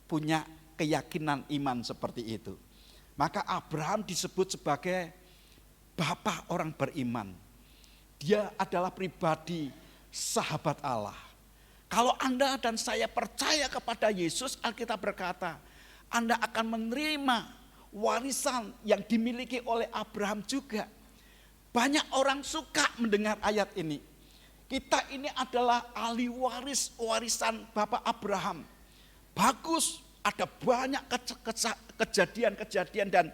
punya keyakinan iman seperti itu. Maka Abraham disebut sebagai bapa orang beriman. Dia adalah pribadi sahabat Allah. Kalau Anda dan saya percaya kepada Yesus, Alkitab berkata, Anda akan menerima warisan yang dimiliki oleh Abraham juga. Banyak orang suka mendengar ayat ini. Kita ini adalah ahli waris warisan Bapak Abraham. Bagus, ada banyak kejadian-kejadian dan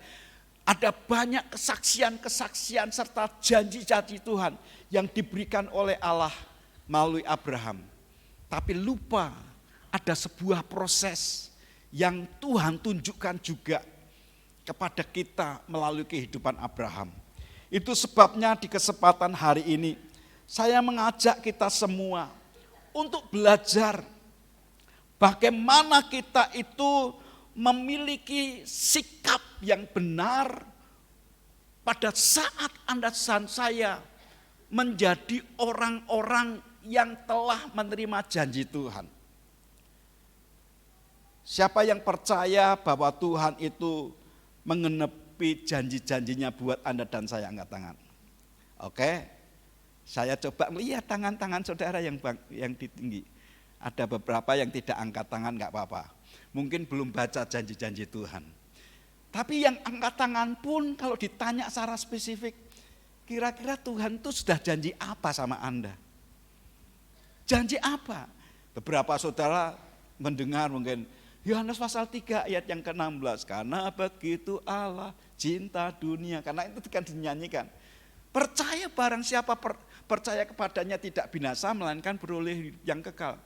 Ada banyak kesaksian-kesaksian serta janji-janji Tuhan yang diberikan oleh Allah melalui Abraham. Tapi lupa ada sebuah proses yang Tuhan tunjukkan juga kepada kita melalui kehidupan Abraham. Itu sebabnya di kesempatan hari ini saya mengajak kita semua untuk belajar bagaimana kita itu memiliki sikap yang benar pada saat Anda dan saya menjadi orang-orang yang telah menerima janji Tuhan. Siapa yang percaya bahwa Tuhan itu mengenepi janji-janjinya buat Anda dan saya, angkat tangan. Oke, saya coba melihat tangan-tangan saudara yang tinggi. Ada beberapa yang tidak angkat tangan, enggak apa-apa. Mungkin belum baca janji-janji Tuhan. Tapi yang angkat tangan pun kalau ditanya secara spesifik, kira-kira Tuhan itu sudah janji apa sama Anda? Janji apa? Beberapa saudara mendengar mungkin Yohanes pasal 3 ayat yang ke-16. Karena begitu Allah cinta dunia. Karena itu kan dinyanyikan. Percaya barang siapa percaya kepadanya tidak binasa melainkan beroleh yang kekal.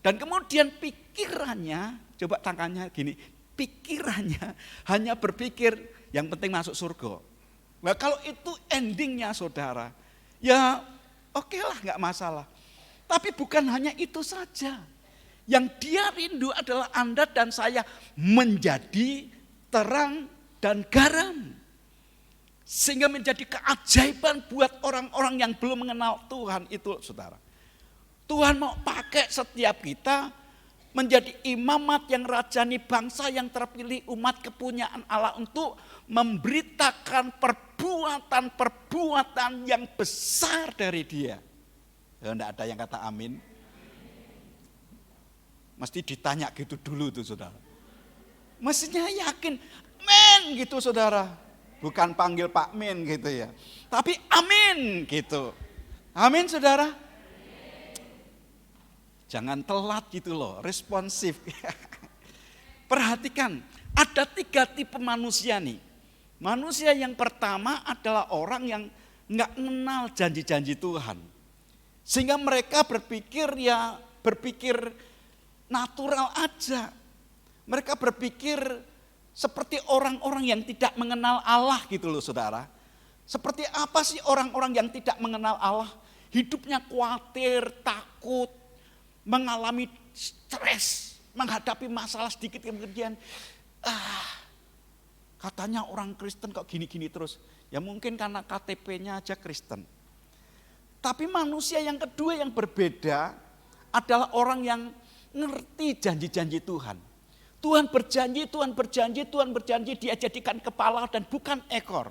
Dan kemudian pikirannya, coba tangannya gini, pikirannya hanya berpikir yang penting masuk surga. Nah kalau itu endingnya saudara, ya oke lah gak masalah. Tapi bukan hanya itu saja. Yang dia rindu adalah Anda dan saya menjadi terang dan garam. Sehingga menjadi keajaiban buat orang-orang yang belum mengenal Tuhan itu saudara. Tuhan mau pakai setiap kita menjadi imamat yang rajani bangsa yang terpilih umat kepunyaan Allah untuk memberitakan perbuatan-perbuatan yang besar dari Dia. Ya, enggak ada yang kata amin. Mesti ditanya gitu dulu tuh saudara. Mestinya yakin, men gitu saudara. Bukan panggil Pak Min gitu ya. Tapi amin gitu. Amin saudara. Jangan telat gitu loh, responsif. Perhatikan, ada 3 tipe manusia nih. Manusia yang pertama adalah orang yang nggak mengenal janji-janji Tuhan. Sehingga mereka berpikir natural aja. Mereka berpikir seperti orang-orang yang tidak mengenal Allah gitu loh saudara. Seperti apa sih orang-orang yang tidak mengenal Allah? Hidupnya khawatir, takut, mengalami stres, menghadapi masalah sedikit kemudian katanya orang Kristen kok gini-gini terus. Ya mungkin karena KTP-nya aja Kristen. Tapi manusia yang kedua yang berbeda adalah orang yang ngerti janji-janji Tuhan. Tuhan berjanji, Tuhan berjanji, Tuhan berjanji dia jadikan kepala dan bukan ekor.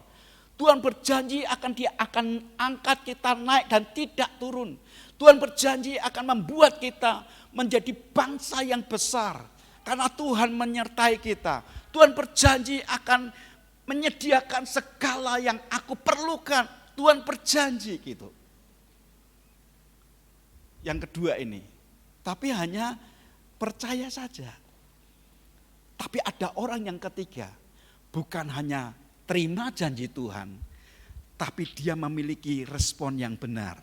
Tuhan berjanji dia akan angkat kita naik dan tidak turun. Tuhan berjanji akan membuat kita menjadi bangsa yang besar. Karena Tuhan menyertai kita. Tuhan berjanji akan menyediakan segala yang aku perlukan. Tuhan berjanji gitu. Yang kedua ini. Tapi hanya percaya saja. Tapi ada orang yang ketiga. Bukan hanya terima janji Tuhan. Tapi dia memiliki respon yang benar.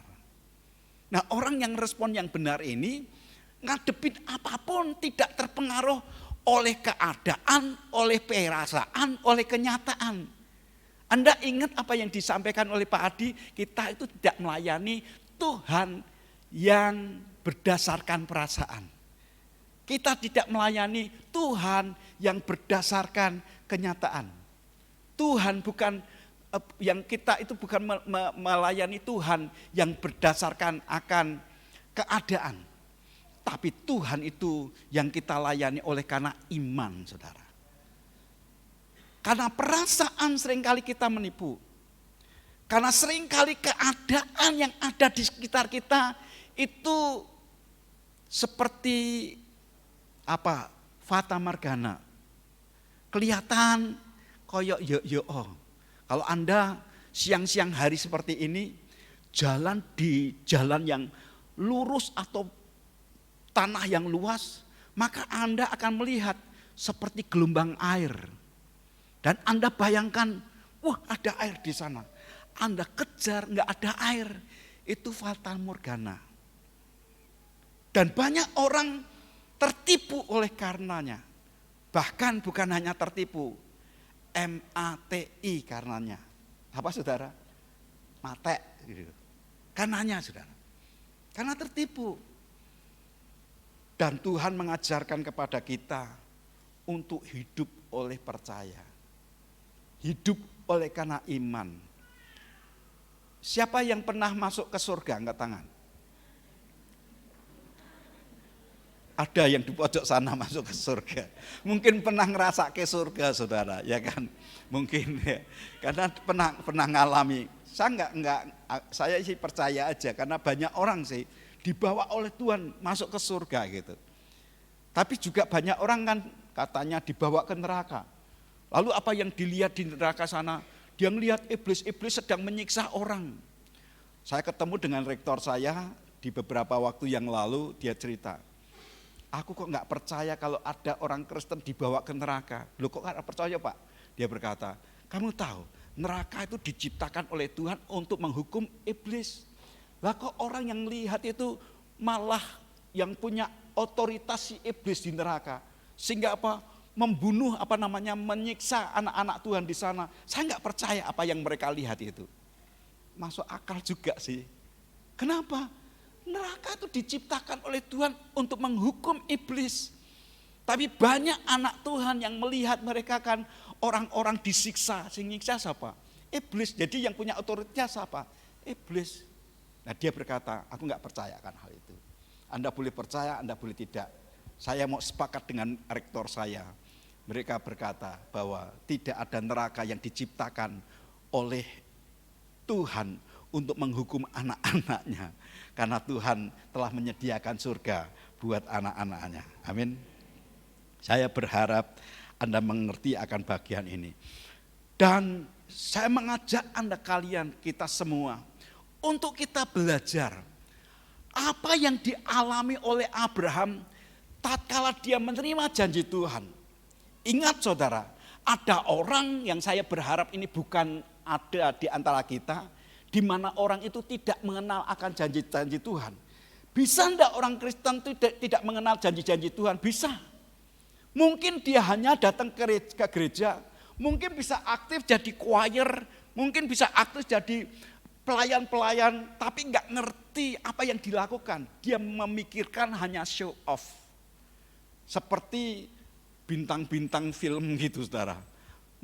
Nah orang yang respon yang benar ini ngadepin apapun tidak terpengaruh oleh keadaan, oleh perasaan, oleh kenyataan. Anda ingat apa yang disampaikan oleh Pak Adi, kita itu tidak melayani Tuhan yang berdasarkan perasaan. Kita tidak melayani Tuhan yang berdasarkan kenyataan. Tuhan bukan yang kita itu bukan melayani Tuhan yang berdasarkan akan keadaan. Tapi Tuhan itu yang kita layani oleh karena iman, saudara. Karena perasaan seringkali kita menipu. Karena seringkali keadaan yang ada di sekitar kita itu seperti apa? Fata Morgana. Kelihatan koyok yo-yo. Kalau Anda siang-siang hari seperti ini, jalan di jalan yang lurus atau tanah yang luas, maka Anda akan melihat seperti gelombang air. Dan Anda bayangkan, wah ada air di sana. Anda kejar, nggak ada air. Itu fata morgana. Dan banyak orang tertipu oleh karenanya. Bahkan bukan hanya tertipu, MATI karenanya. Apa saudara? Mate. Gitu. Karenanya saudara. Karena tertipu. Dan Tuhan mengajarkan kepada kita untuk hidup oleh percaya. Hidup oleh karena iman. Siapa yang pernah masuk ke surga? Angkat tangan. Ada yang di pojok sana masuk ke surga. Mungkin pernah ngerasa ke surga saudara, ya kan? Mungkin ya. Karena pernah ngalami. Saya sih percaya aja karena banyak orang sih dibawa oleh Tuhan masuk ke surga gitu. Tapi juga banyak orang kan katanya dibawa ke neraka. Lalu apa yang dilihat di neraka sana? Dia melihat iblis sedang menyiksa orang. Saya ketemu dengan rektor saya di beberapa waktu yang lalu, dia cerita. Aku kok nggak percaya kalau ada orang Kristen dibawa ke neraka. Loh kok nggak percaya Pak? Dia berkata, kamu tahu neraka itu diciptakan oleh Tuhan untuk menghukum iblis. Lah kok orang yang lihat itu malah yang punya otoritas si iblis di neraka. Sehingga apa? Membunuh menyiksa anak-anak Tuhan di sana. Saya nggak percaya apa yang mereka lihat itu. Masuk akal juga sih. Kenapa? Neraka itu diciptakan oleh Tuhan untuk menghukum iblis. Tapi banyak anak Tuhan yang melihat mereka kan orang-orang disiksa. Sing nyiksa siapa? Iblis. Jadi yang punya otoritas siapa? Iblis. Nah dia berkata, aku nggak percaya kan hal itu. Anda boleh percaya, Anda boleh tidak. Saya mau sepakat dengan rektor saya. Mereka berkata bahwa tidak ada neraka yang diciptakan oleh Tuhan untuk menghukum anak-anaknya. Karena Tuhan telah menyediakan surga buat anak-anaknya. Amin. Saya berharap Anda mengerti akan bagian ini. Dan saya mengajak Anda kalian, kita semua, untuk kita belajar apa yang dialami oleh Abraham tatkala dia menerima janji Tuhan. Ingat saudara, ada orang yang saya berharap ini bukan ada di antara kita, di mana orang itu tidak mengenal akan janji-janji Tuhan. Bisa enggak orang Kristen tidak mengenal janji-janji Tuhan? Bisa. Mungkin dia hanya datang ke gereja, mungkin bisa aktif jadi choir, mungkin bisa aktif jadi pelayan-pelayan, tapi enggak ngerti apa yang dilakukan. Dia memikirkan hanya show off. Seperti bintang-bintang film gitu saudara.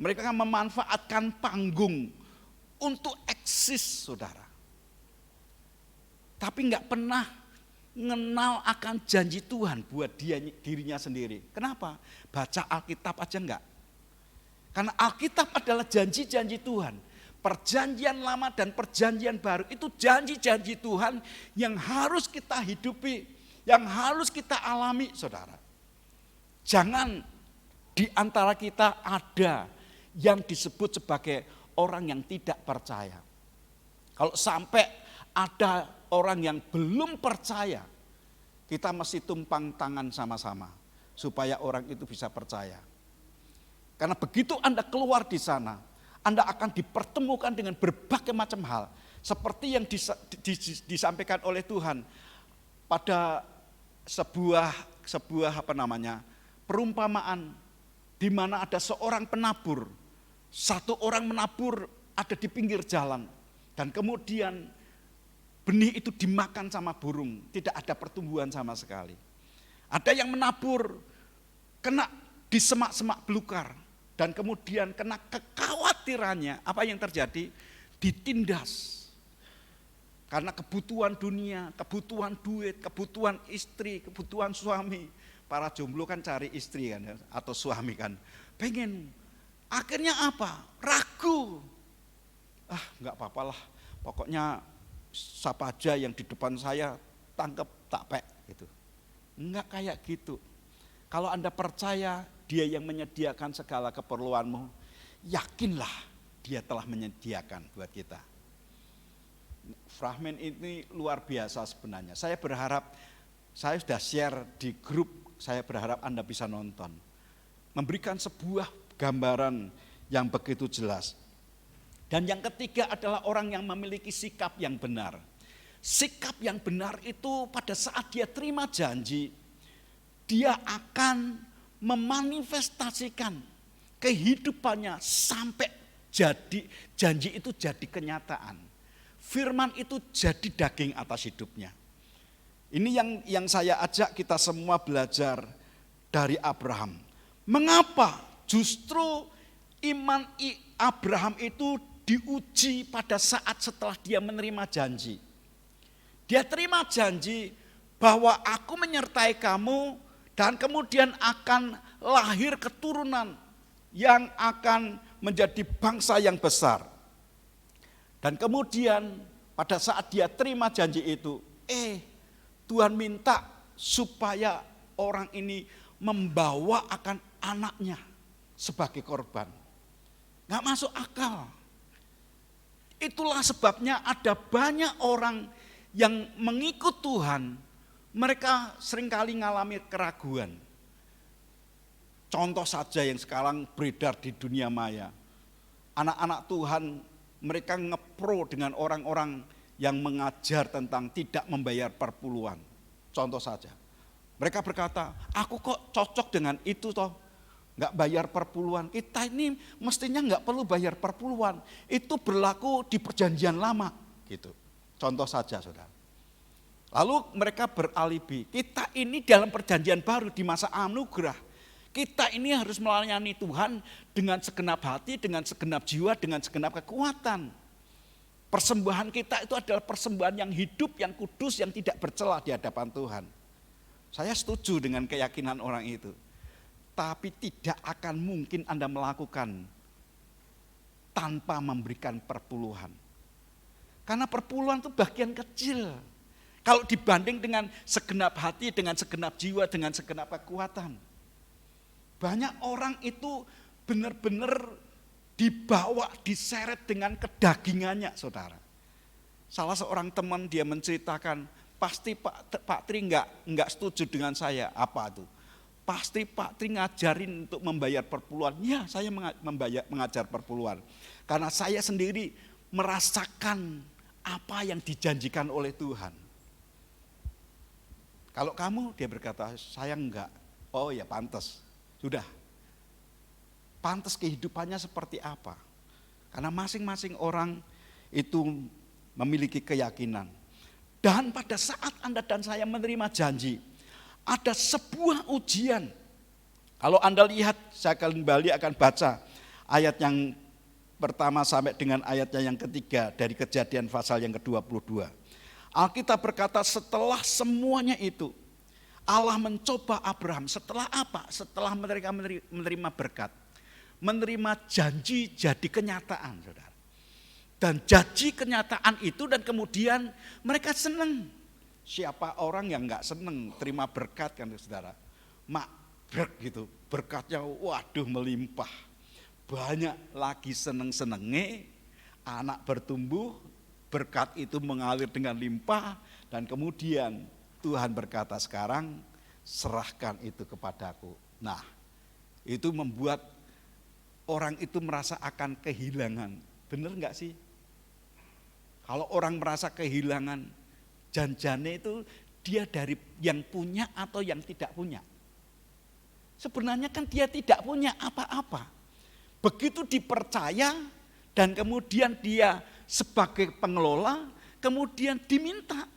Mereka kan memanfaatkan panggung untuk eksis saudara. Tapi enggak pernah mengenal akan janji Tuhan buat dirinya sendiri. Kenapa? Baca Alkitab aja enggak. Karena Alkitab adalah janji-janji Tuhan. Perjanjian lama dan perjanjian baru itu janji-janji Tuhan yang harus kita hidupi, yang harus kita alami saudara. Jangan di antara kita ada yang disebut sebagai orang yang tidak percaya. Kalau sampai ada orang yang belum percaya, kita mesti tumpang tangan sama-sama supaya orang itu bisa percaya. Karena begitu Anda keluar di sana, Anda akan dipertemukan dengan berbagai macam hal. Seperti yang disampaikan oleh Tuhan pada sebuah perumpamaan di mana ada seorang penabur. Satu orang menabur ada di pinggir jalan dan kemudian benih itu dimakan sama burung, tidak ada pertumbuhan sama sekali. Ada yang menabur kena di semak-semak belukar dan kemudian kena kekhawatirannya, apa yang terjadi? Ditindas. Karena kebutuhan dunia, kebutuhan duit, kebutuhan istri, kebutuhan suami. Para jomblo kan cari istri kan atau suami kan. Pengen. Akhirnya apa? Ragu. Enggak apa-apalah. Pokoknya siapa aja yang di depan saya tangkap tak pek gitu. Enggak kayak gitu. Kalau Anda percaya Dia yang menyediakan segala keperluanmu, yakinlah Dia telah menyediakan buat kita. Fragmen ini luar biasa sebenarnya. Saya berharap, saya sudah share di grup, saya berharap Anda bisa nonton. Memberikan sebuah gambaran yang begitu jelas. Dan yang ketiga adalah orang yang memiliki sikap yang benar. Sikap yang benar itu pada saat dia terima janji, dia akan memanifestasikan kehidupannya sampai jadi janji itu jadi kenyataan. Firman itu jadi daging atas hidupnya. Ini yang saya ajak kita semua belajar dari Abraham. Mengapa justru iman Abraham itu diuji pada saat setelah dia menerima janji. Dia terima janji bahwa aku menyertai kamu dan kemudian akan lahir keturunan yang akan menjadi bangsa yang besar. Dan kemudian pada saat dia terima janji itu, Tuhan minta supaya orang ini membawa akan anaknya sebagai korban. Gak masuk akal. Itulah sebabnya ada banyak orang yang mengikut Tuhan, mereka seringkali mengalami keraguan. Contoh saja yang sekarang beredar di dunia maya. Anak-anak Tuhan mereka ngepro dengan orang-orang yang mengajar tentang tidak membayar perpuluhan. Contoh saja. Mereka berkata, aku kok cocok dengan itu toh. Enggak bayar perpuluhan. Kita ini mestinya enggak perlu bayar perpuluhan. Itu berlaku di perjanjian lama. Gitu. Contoh saja saudara. Lalu mereka beralibi. Kita ini dalam perjanjian baru di masa anugerah. Kita ini harus melayani Tuhan dengan segenap hati, dengan segenap jiwa, dengan segenap kekuatan. Persembahan kita itu adalah persembahan yang hidup, yang kudus, yang tidak bercela di hadapan Tuhan. Saya setuju dengan keyakinan orang itu. Tapi tidak akan mungkin Anda melakukan tanpa memberikan perpuluhan. Karena perpuluhan itu bagian kecil. Kalau dibanding dengan segenap hati, dengan segenap jiwa, dengan segenap kekuatan. Banyak orang itu benar-benar dibawa, diseret dengan kedagingannya, saudara. Salah seorang teman dia menceritakan, pasti Pak Tri enggak setuju dengan saya. Apa itu? Pasti Pak Tri ngajarin untuk membayar perpuluhan. Ya, saya mengajar perpuluhan. Karena saya sendiri merasakan apa yang dijanjikan oleh Tuhan. Kalau kamu, dia berkata, saya enggak. Oh ya pantas, sudah. Pantas kehidupannya seperti apa. Karena masing-masing orang itu memiliki keyakinan. Dan pada saat Anda dan saya menerima janji, ada sebuah ujian. Kalau Anda lihat, saya kembali akan baca ayat yang pertama sampai dengan ayatnya yang ketiga dari Kejadian pasal yang ke-22. Alkitab berkata setelah semuanya itu, Allah mencoba Abraham. Setelah apa? Setelah mereka menerima berkat. Menerima janji jadi kenyataan, saudara. Dan janji kenyataan itu dan kemudian mereka senang. Siapa orang yang enggak senang terima berkat kan saudara. Mabrek gitu, berkatnya waduh melimpah. Banyak lagi seneng-senenge, anak bertumbuh, berkat itu mengalir dengan limpah. Dan kemudian Tuhan berkata sekarang serahkan itu kepadaku. Nah itu membuat orang itu merasa akan kehilangan. Benar enggak sih? Kalau orang merasa kehilangan, janjane itu dia dari yang punya atau yang tidak punya. Sebenarnya kan dia tidak punya apa-apa. Begitu dipercaya dan kemudian dia sebagai pengelola, kemudian diminta.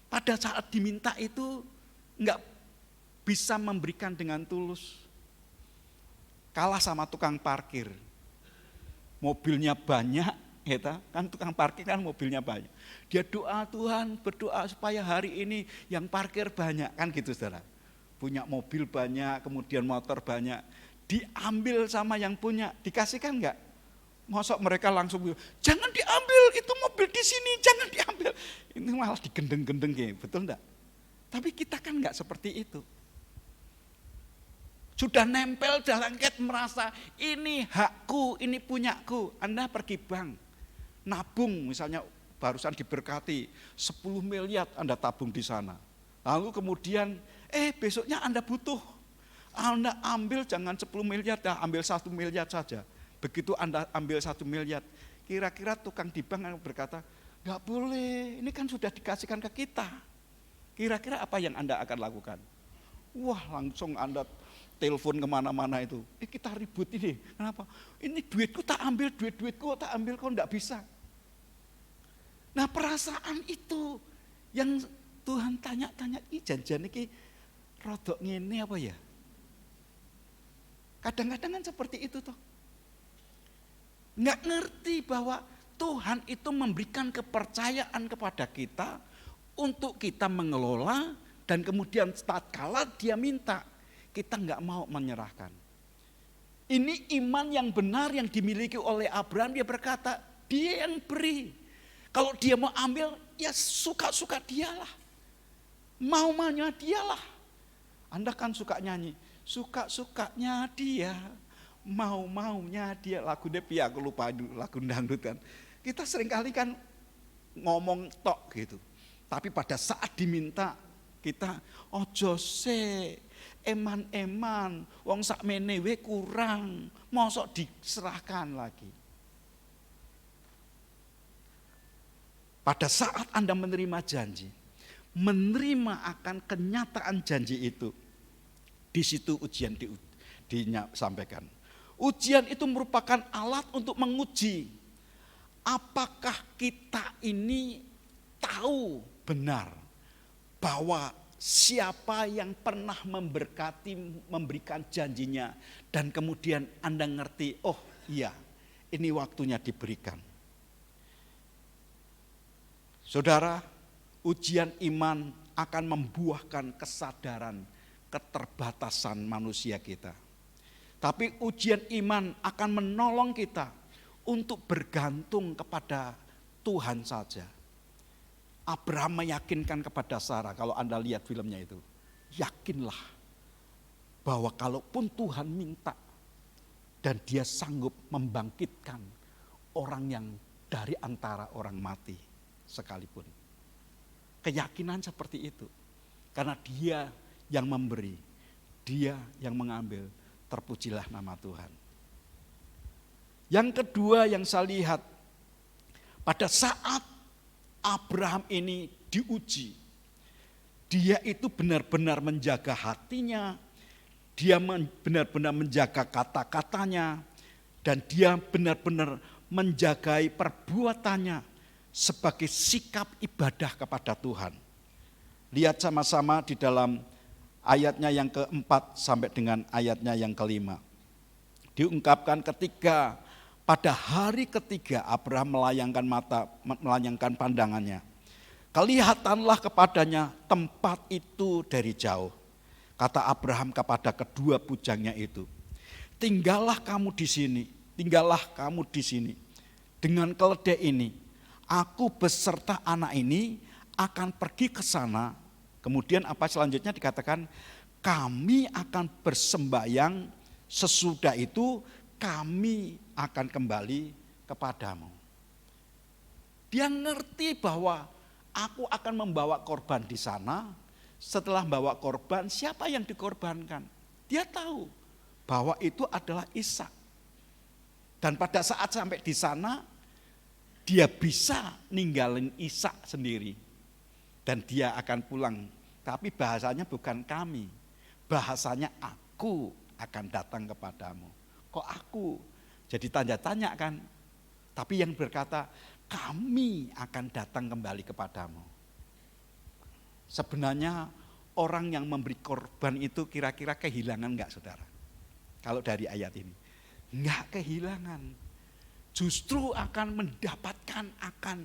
Pada saat diminta itu enggak bisa memberikan dengan tulus. Kalah sama tukang parkir. Mobilnya banyak, kan tukang parkir kan mobilnya banyak. Dia doa Tuhan, berdoa supaya hari ini yang parkir banyak, kan gitu saudara. Punya mobil banyak, kemudian motor banyak. Diambil sama yang punya, dikasihkan enggak? Masa mereka langsung, jangan diambil, itu mobil di sini, jangan diambil. Ini malah digendeng-gendeng kayak, betul enggak? Tapi kita kan enggak seperti itu. Sudah nempel dalam lengket merasa ini hakku, ini punyaku. Anda pergi bank, nabung misalnya barusan diberkati 10 miliar Anda tabung di sana. Lalu kemudian besoknya Anda butuh. Anda ambil jangan 10 miliar, ambil 1 miliar saja. Begitu Anda ambil 1 miliar, kira-kira tukang di bank berkata, nggak boleh, ini kan sudah dikasihkan ke kita. Kira-kira apa yang Anda akan lakukan? Wah, langsung Anda telepon kemana-mana itu. Kita ribut ini, kenapa? Ini duitku tak ambil, duitku tak ambil, kok enggak bisa. Nah, perasaan itu yang Tuhan tanya-tanya, ini janjian ini rodok ngene apa ya? Kadang-kadang kan seperti itu toh. Nggak ngerti bahwa Tuhan itu memberikan kepercayaan kepada kita untuk kita mengelola, dan kemudian tatkala Dia minta, kita nggak mau menyerahkan. Ini iman yang benar yang dimiliki oleh Abraham. Dia berkata, dia yang beri. Kalau dia mau ambil, ya suka-suka dialah. Mau-maunya dialah. Anda kan suka nyanyi, suka-sukanya dia, mau-maunya dia. Lagu Depi, aku lupa lagu dangdut kan. Kita seringkali kan ngomong tok gitu. Tapi pada saat diminta, kita ojo se, eman-eman, wong sakmene we kurang, mosok diserahkan lagi. Pada saat Anda menerima janji, menerima akan kenyataan janji itu, di situ ujian disampaikan. Ujian itu merupakan alat untuk menguji apakah kita ini tahu benar bahwa siapa yang pernah memberkati, memberikan janjinya, dan kemudian Anda ngerti, oh iya, ini waktunya diberikan. Saudara, ujian iman akan membuahkan kesadaran keterbatasan manusia kita. Tapi ujian iman akan menolong kita untuk bergantung kepada Tuhan saja. Abraham meyakinkan kepada Sarah, kalau Anda lihat filmnya itu, yakinlah bahwa kalaupun Tuhan minta dan Dia sanggup membangkitkan orang yang dari antara orang mati sekalipun. Keyakinan seperti itu. Karena Dia yang memberi, Dia yang mengambil, terpujilah nama Tuhan. Yang kedua yang saya lihat, pada saat Abraham ini diuji, dia itu benar-benar menjaga hatinya, dia benar-benar menjaga kata-katanya, dan dia benar-benar menjagai perbuatannya sebagai sikap ibadah kepada Tuhan. Lihat sama-sama di dalam ayatnya yang keempat sampai dengan ayatnya yang kelima. Diungkapkan ketika pada hari ketiga Abraham melayangkan pandangannya. Kelihatanlah kepadanya tempat itu dari jauh. Kata Abraham kepada kedua bujangnya itu, tinggallah kamu di sini, tinggallah kamu di sini. Dengan keledai ini, aku beserta anak ini akan pergi ke sana. Kemudian apa selanjutnya dikatakan, kami akan bersembayang, sesudah itu kami akan kembali kepadamu. Dia ngerti bahwa aku akan membawa korban di sana. Setelah membawa korban, siapa yang dikorbankan? Dia tahu bahwa itu adalah Ishak. Dan pada saat sampai di sana, dia bisa ninggalin Ishak sendiri. Dan dia akan pulang. Tapi bahasanya bukan kami. Bahasanya aku akan datang kepadamu. Kok aku? Jadi tanda-tanya kan. Tapi yang berkata, kami akan datang kembali kepadamu. Sebenarnya orang yang memberi korban itu kira-kira kehilangan enggak, saudara? Kalau dari ayat ini. Enggak kehilangan. Justru akan mendapatkan akan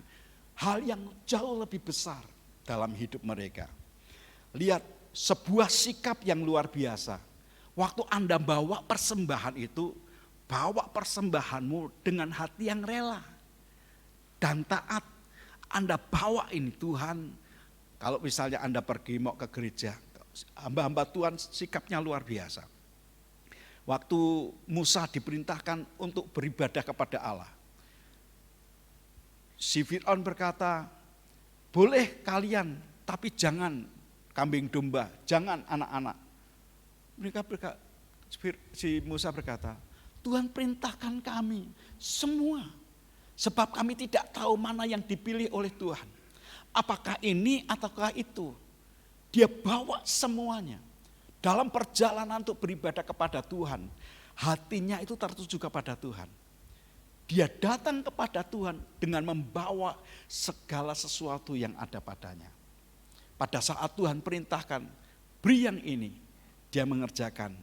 hal yang jauh lebih besar dalam hidup mereka. Lihat sebuah sikap yang luar biasa. Waktu Anda bawa persembahan itu, bawa persembahanmu dengan hati yang rela dan taat. Anda bawa ini Tuhan. Kalau misalnya Anda pergi mau ke gereja, hamba-hamba Tuhan sikapnya luar biasa. Waktu Musa diperintahkan untuk beribadah kepada Allah, si Fir'aun berkata, boleh kalian, tapi jangan kambing domba, jangan anak-anak. Mereka berkata, si Musa berkata, Tuhan perintahkan kami semua. Sebab kami tidak tahu mana yang dipilih oleh Tuhan. Apakah ini ataukah itu. Dia bawa semuanya. Dalam perjalanan untuk beribadah kepada Tuhan, hatinya itu tertuju kepada Tuhan. Dia datang kepada Tuhan dengan membawa segala sesuatu yang ada padanya. Pada saat Tuhan perintahkan, beri yang ini, dia mengerjakan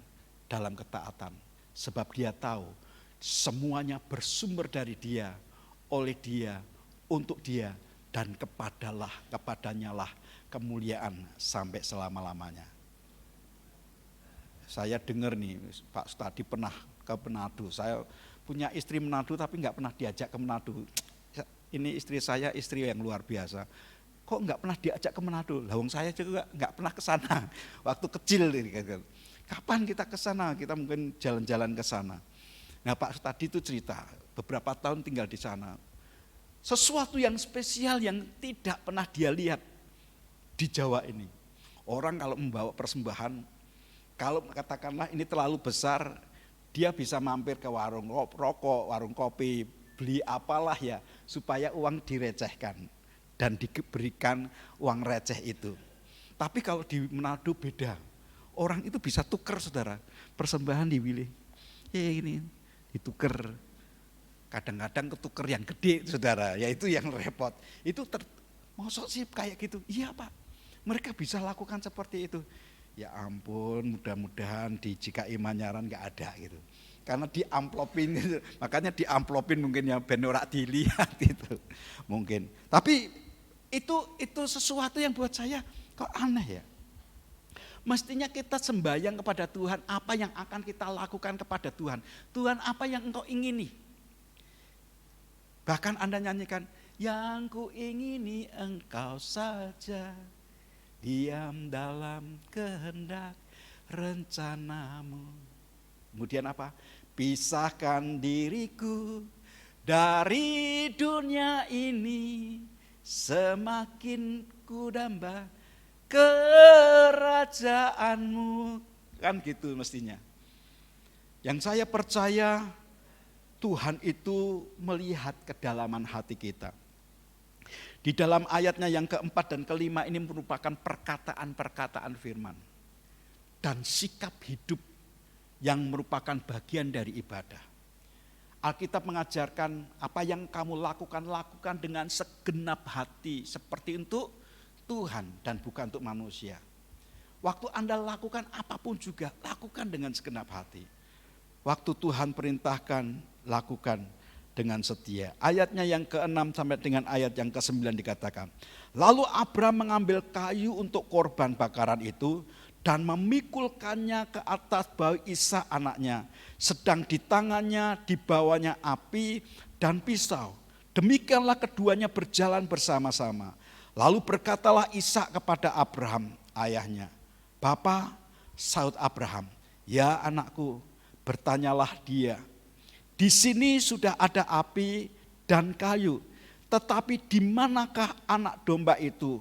dalam ketaatan. Sebab dia tahu semuanya bersumber dari dia, oleh dia, untuk dia, dan kepadanya lah kemuliaan sampai selama-lamanya. Saya dengar nih, Pak Stadi pernah ke Manado. Saya punya istri Manado tapi nggak pernah diajak ke Manado. Ini istri saya, istri yang luar biasa. Kok nggak pernah diajak ke Manado? Lawang saya juga nggak pernah ke sana. Waktu kecil ini, kapan kita ke sana? Kita mungkin jalan-jalan ke sana. Nah, Pak Stadi itu cerita, beberapa tahun tinggal di sana. Sesuatu yang spesial yang tidak pernah dia lihat di Jawa ini. Orang kalau membawa persembahan, kalau katakanlah ini terlalu besar, dia bisa mampir ke warung rokok, warung kopi, beli apalah ya, supaya uang direcehkan dan diberikan uang receh itu. Tapi kalau di Manado beda, orang itu bisa tuker, saudara, persembahan diwilih, ini ditukar. Kadang-kadang ketuker yang gede, saudara, yaitu yang repot. Itu maksud sih kayak gitu, iya Pak, mereka bisa lakukan seperti itu. Ya ampun, mudah-mudahan di GKI Manyaran gak ada gitu. Karena diamplopin gitu. Makanya diamplopin mungkin ya ben ora dilihat itu. Mungkin. Tapi itu sesuatu yang buat saya kok aneh ya. Mestinya kita sembahyang kepada Tuhan, apa yang akan kita lakukan kepada Tuhan. Tuhan, apa yang Engkau ingini? Bahkan Anda nyanyikan, yang ku ingini Engkau saja, diam dalam kehendak rencanamu. Kemudian apa? Pisahkan diriku dari dunia ini, semakin ku damba kerajaanmu. Kan gitu mestinya. Yang saya percaya, Tuhan itu melihat kedalaman hati kita. Di dalam ayatnya yang keempat dan kelima ini merupakan perkataan-perkataan firman. Dan sikap hidup yang merupakan bagian dari ibadah. Alkitab mengajarkan apa yang kamu lakukan dengan segenap hati. Seperti untuk Tuhan dan bukan untuk manusia. Waktu Anda lakukan apapun juga, lakukan dengan segenap hati. Waktu Tuhan perintahkan, lakukan dengan setia. Ayatnya yang ke-6 sampai dengan ayat yang ke-9 dikatakan, lalu Abraham mengambil kayu untuk korban bakaran itu dan memikulkannya ke atas bahu Ishak anaknya, sedang di tangannya dibawanya api dan pisau. Demikianlah keduanya berjalan bersama-sama. Lalu berkatalah Ishak kepada Abraham ayahnya, Bapa, sahut Abraham, ya anakku, bertanyalah dia. Di sini sudah ada api dan kayu, tetapi di manakah anak domba itu?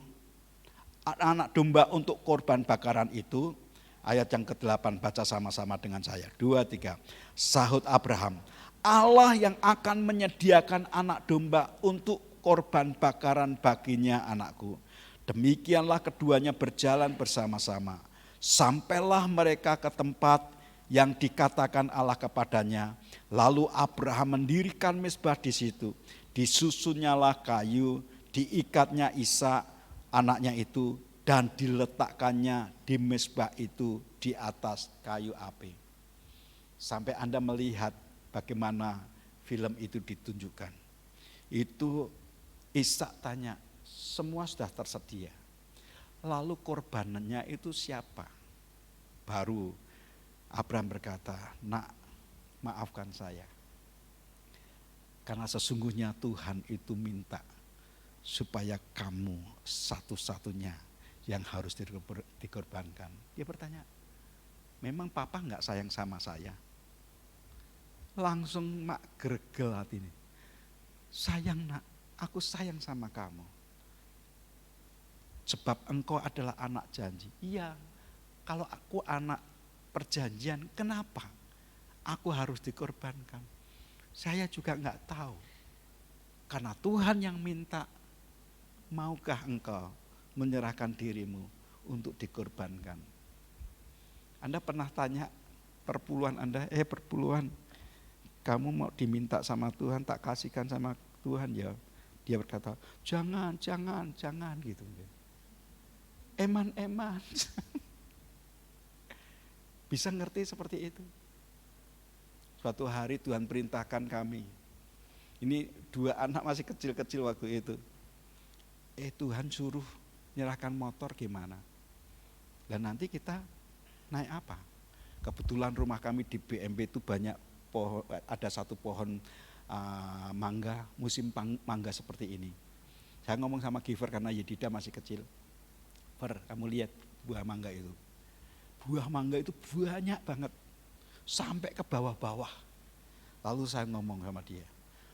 Anak domba untuk korban bakaran itu. Ayat yang ke-8 baca sama-sama dengan saya. 2, 3. Sahut Abraham, Allah yang akan menyediakan anak domba untuk korban bakaran baginya anakku. Demikianlah keduanya berjalan bersama-sama. Sampailah mereka ke tempat yang dikatakan Allah kepadanya. Lalu Abraham mendirikan mezbah di situ. Disusunnyalah kayu, diikatnya Ishak anaknya itu, dan diletakkannya di mezbah itu di atas kayu api. Sampai Anda melihat bagaimana film itu ditunjukkan. Itu Ishak tanya, semua sudah tersedia. Lalu korbanannya itu siapa? Baru Abraham berkata, nak, maafkan saya. Karena sesungguhnya Tuhan itu minta supaya kamu satu-satunya yang harus dikorbankan. Dia bertanya, memang papa enggak sayang sama saya? Langsung mak gregel hati ini. Sayang nak, aku sayang sama kamu. Sebab engkau adalah anak janji. Iya, kalau aku anak perjanjian, kenapa aku harus dikorbankan? Saya juga enggak tahu. Karena Tuhan yang minta, maukah engkau menyerahkan dirimu untuk dikorbankan? Anda pernah tanya perpuluhan Anda, perpuluhan, kamu mau diminta sama Tuhan, tak kasihkan sama Tuhan ya? Dia berkata, jangan gitu. Eman. Bisa ngerti seperti itu? Suatu hari Tuhan perintahkan kami. Ini 2 anak masih kecil-kecil waktu itu. Tuhan suruh nyerahkan motor gimana? Dan nanti kita naik apa? Kebetulan rumah kami di BMP itu banyak pohon, ada satu pohon mangga, musim mangga seperti ini. Saya ngomong sama Giver karena Yedida masih kecil. Ver, kamu lihat buah mangga itu. Buah mangga itu banyak banget. Sampai ke bawah-bawah. Lalu saya ngomong sama dia,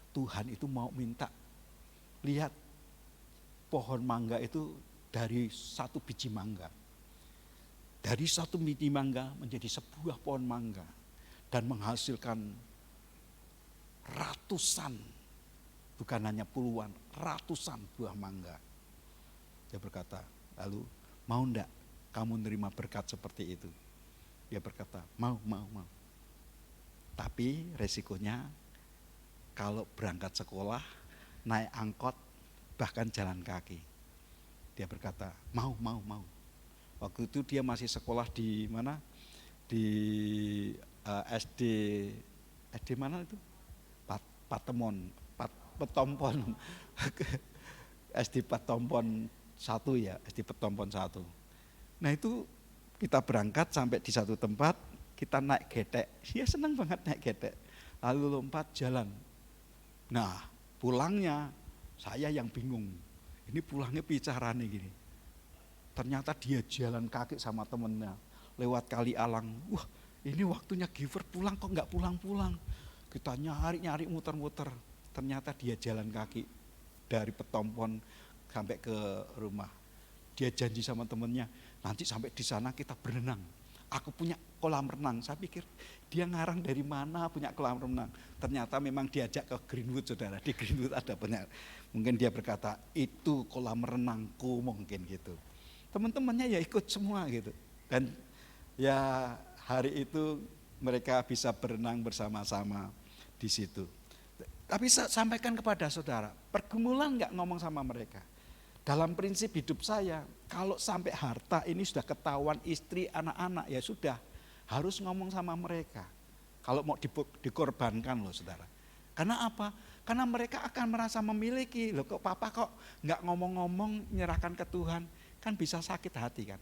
Tuhan itu mau minta, lihat pohon mangga itu dari 1 biji mangga. Dari 1 biji mangga menjadi sebuah pohon mangga. Dan menghasilkan ratusan, bukan hanya puluhan, ratusan buah mangga. Dia berkata, lalu mau enggak kamu nerima berkat seperti itu? Dia berkata, mau. Tapi resikonya kalau berangkat sekolah, naik angkot, bahkan jalan kaki. Dia berkata, mau. Waktu itu dia masih sekolah di mana? Di SD mana itu? Petompon. SD Petompon 1 ya, SD Petompon 1. Nah itu kita berangkat sampai di satu tempat, kita naik getek. Dia senang banget naik getek. Lalu lompat jalan. Nah pulangnya saya yang bingung. Ini pulangnya bicaranya gini. Ternyata dia jalan kaki sama temennya. Lewat Kali Alang. Wah ini waktunya Giver pulang kok nggak pulang-pulang. Kita nyari muter-muter. Ternyata dia jalan kaki dari Petompon sampai ke rumah. Dia janji sama temennya, nanti sampai di sana kita berenang. Aku punya kolam renang. Saya pikir dia ngarang dari mana punya kolam renang. Ternyata memang diajak ke Greenwood, saudara. Di Greenwood ada banyak. Mungkin dia berkata, itu kolam renangku mungkin gitu. Teman-temannya ya ikut semua gitu. Dan ya hari itu mereka bisa berenang bersama-sama di situ. Tapi saya sampaikan kepada saudara, pergumulan enggak ngomong sama mereka. Dalam prinsip hidup saya, kalau sampai harta ini sudah ketahuan istri, anak-anak, ya sudah harus ngomong sama mereka. Kalau mau dikorbankan loh saudara. Karena apa? Karena mereka akan merasa memiliki. Loh kok papa kok enggak ngomong-ngomong nyerahkan ke Tuhan, kan bisa sakit hati kan.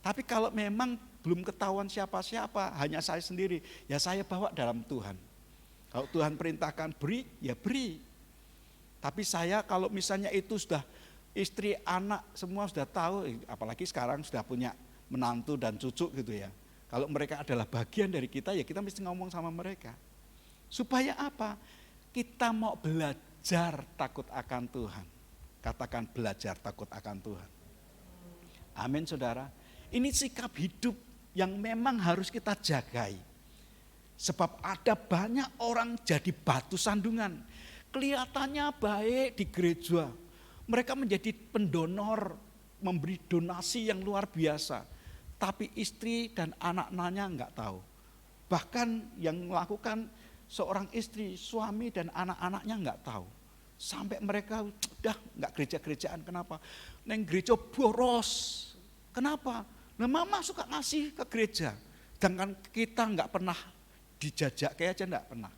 Tapi kalau memang belum ketahuan siapa-siapa, hanya saya sendiri, ya saya bawa dalam Tuhan. Kalau Tuhan perintahkan beri, ya beri. Tapi saya kalau misalnya itu sudah istri, anak, semua sudah tahu, apalagi sekarang sudah punya menantu dan cucu gitu ya. Kalau mereka adalah bagian dari kita, ya kita mesti ngomong sama mereka. Supaya apa? Kita mau belajar takut akan Tuhan. Katakan belajar takut akan Tuhan. Amin saudara. Ini sikap hidup yang memang harus kita jagai. Sebab ada banyak orang jadi batu sandungan. Kelihatannya baik di gereja. Mereka menjadi pendonor, memberi donasi yang luar biasa. Tapi istri dan anak-anaknya enggak tahu. Bahkan yang melakukan seorang istri, suami dan anak-anaknya enggak tahu. Sampai mereka udah enggak gereja-gerejaan, kenapa? Neng gereja boros. Kenapa? Nah mama suka ngasih ke gereja. Sedangkan kita enggak pernah dijajak kayak aja enggak pernah.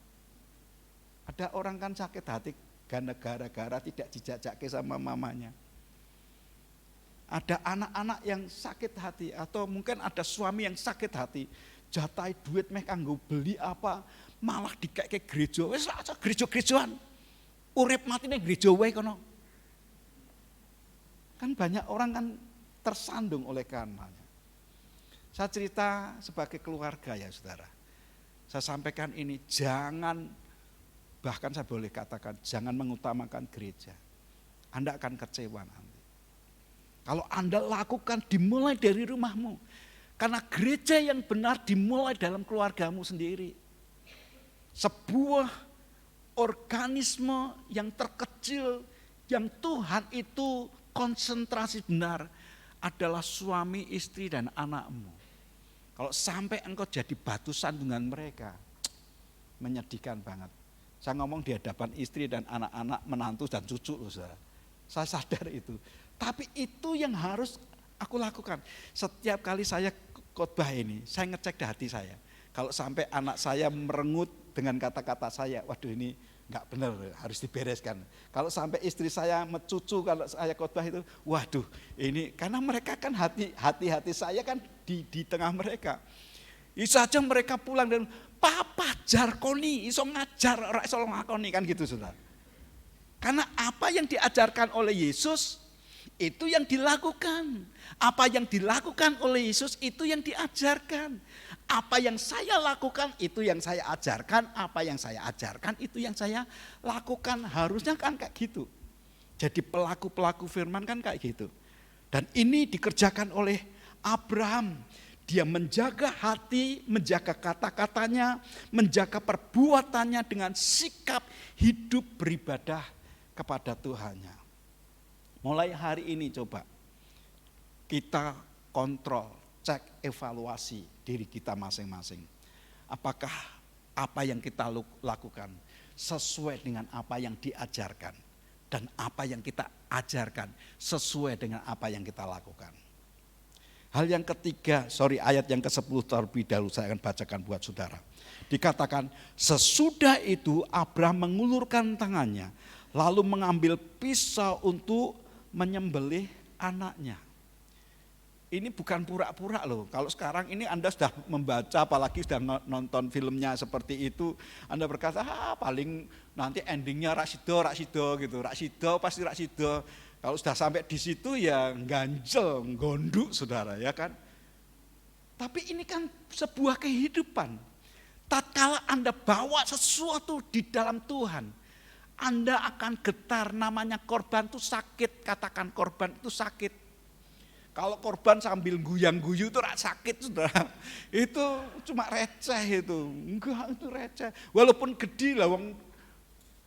Ada orang kan sakit hati gara-gara tidak dijajak sama mamanya. Ada anak-anak yang sakit hati atau mungkin ada suami yang sakit hati. Jatai duit meh kanggo beli apa malah dikek gereja. Wis aja gereja-gerejaan. Urip mati ning gereja wae kono. Kan banyak orang kan tersandung oleh karenanya. Saya cerita sebagai keluarga ya saudara. Saya sampaikan ini, jangan, bahkan saya boleh katakan, jangan mengutamakan gereja. Anda akan kecewa nanti. Kalau Anda lakukan dimulai dari rumahmu. Karena gereja yang benar dimulai dalam keluargamu sendiri. Sebuah organisme yang terkecil yang Tuhan itu konsentrasi benar adalah suami, istri, dan anakmu. Kalau sampai engkau jadi batu sandungan mereka, menyedihkan banget. Saya ngomong di hadapan istri dan anak-anak, menantu dan cucu loh saudara. Saya sadar itu. Tapi itu yang harus aku lakukan. Setiap kali saya khotbah ini, saya ngecek di hati saya. Kalau sampai anak saya merengut dengan kata-kata saya, waduh ini enggak benar, harus dibereskan. Kalau sampai istri saya mencucu kalau saya khotbah itu, waduh ini, karena mereka kan hati saya kan di tengah mereka. Bisa aja mereka pulang dan papa jarkoni, iso ngajar, ora iso ngakoni kan gitu saudara. Karena apa yang diajarkan oleh Yesus itu yang dilakukan. Apa yang dilakukan oleh Yesus itu yang diajarkan. Apa yang saya lakukan itu yang saya ajarkan. Apa yang saya ajarkan itu yang saya lakukan. Harusnya kan kayak gitu. Jadi pelaku-pelaku firman kan kayak gitu. Dan ini dikerjakan oleh Abraham. Dia menjaga hati, menjaga kata-katanya, menjaga perbuatannya dengan sikap hidup beribadah kepada Tuhannya. Mulai hari ini coba kita kontrol, cek, evaluasi diri kita masing-masing. Apakah apa yang kita lakukan sesuai dengan apa yang diajarkan dan apa yang kita ajarkan sesuai dengan apa yang kita lakukan. Hal yang ketiga, ayat yang ke-10 terlebih dahulu saya akan bacakan buat saudara. Dikatakan sesudah itu Abraham mengulurkan tangannya lalu mengambil pisau untuk menyembelih anaknya. Ini bukan pura-pura loh. Kalau sekarang ini Anda sudah membaca, apalagi sudah nonton filmnya seperti itu, Anda berkata, paling nanti endingnya Raksido gitu. Raksido pasti Raksido. Kalau sudah sampai di situ ya ganjel, gonduk saudara ya kan. Tapi ini kan sebuah kehidupan. Tatkala Anda bawa sesuatu di dalam Tuhan, Anda akan getar, namanya korban itu sakit, katakan korban itu sakit. Kalau korban sambil guyang-guyu itu sakit saudara, itu cuma receh itu, enggak itu receh. Walaupun gede lah,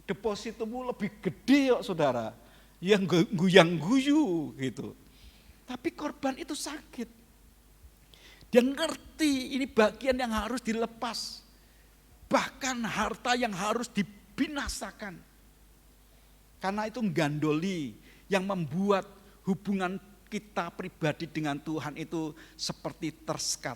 depositomu lebih gede kok saudara, yang guyang-guyu gitu. Tapi korban itu sakit. Dia ngerti ini bagian yang harus dilepas, bahkan harta yang harus dibinasakan. Karena itu gandoli yang membuat hubungan kita pribadi dengan Tuhan itu seperti tersekat.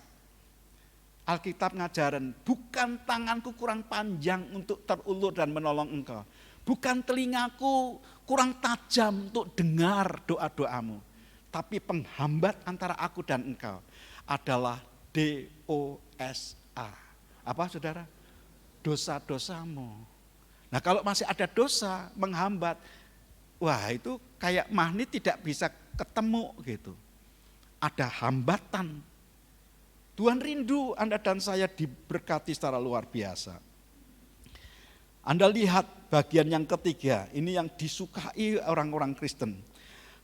Alkitab ngajaran, bukan tanganku kurang panjang untuk terulur dan menolong engkau. Bukan telingaku kurang tajam untuk dengar doa-doamu. Tapi penghambat antara aku dan engkau adalah dosa. Apa saudara? Dosa-dosamu. Nah kalau masih ada dosa menghambat, wah itu kayak magnet tidak bisa ketemu gitu. Ada hambatan. Tuhan rindu Anda dan saya diberkati secara luar biasa. Anda lihat bagian yang ketiga, ini yang disukai orang-orang Kristen.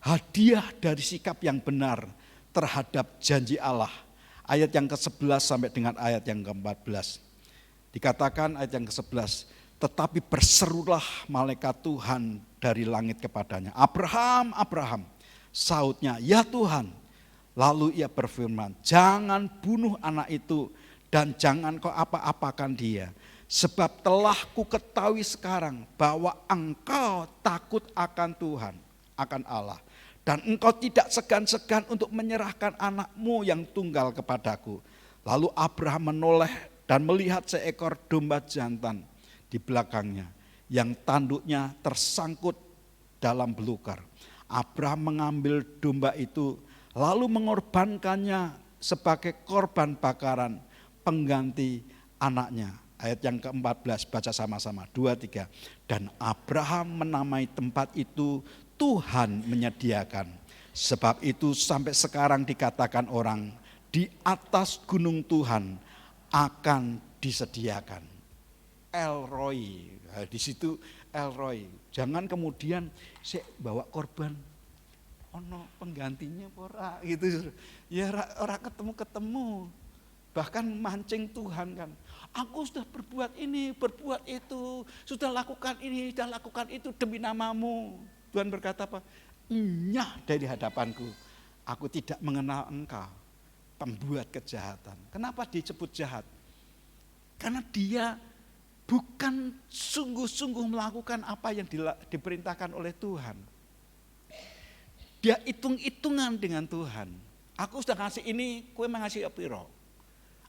Hadiah dari sikap yang benar terhadap janji Allah. Ayat yang ke-11 sampai dengan ayat yang ke-14. Dikatakan ayat yang ke-11, tetapi berserulah malaikat Tuhan dari langit kepadanya. Abraham, Abraham. Sautnya, ya Tuhan. Lalu ia berfirman, jangan bunuh anak itu dan jangan kau apa-apakan dia. Sebab telah ku ketahui sekarang bahwa engkau takut akan Tuhan, akan Allah. Dan engkau tidak segan-segan untuk menyerahkan anakmu yang tunggal kepadaku. Lalu Abraham menoleh dan melihat seekor domba jantan di belakangnya yang tanduknya tersangkut dalam belukar. Abraham mengambil domba itu lalu mengorbankannya sebagai korban bakaran pengganti anaknya. Ayat yang ke-14 baca sama-sama 2-3. Dan Abraham menamai tempat itu Tuhan menyediakan. Sebab itu sampai sekarang dikatakan orang di atas gunung Tuhan akan disediakan. El Roi, di situ El Roi. Jangan kemudian saya bawa korban, ono penggantinya ora gitu. Ya ora ketemu. bahkan mancing Tuhan kan. Aku sudah berbuat ini, berbuat itu, sudah lakukan ini, sudah lakukan itu demi namamu. Tuhan berkata apa? Enyah dari hadapanku, aku tidak mengenal engkau, pembuat kejahatan. Kenapa disebut jahat? Karena dia bukan sungguh-sungguh melakukan apa yang diperintahkan oleh Tuhan. Dia hitung-hitungan dengan Tuhan. Aku sudah ngasih ini, kowe ngasih piro.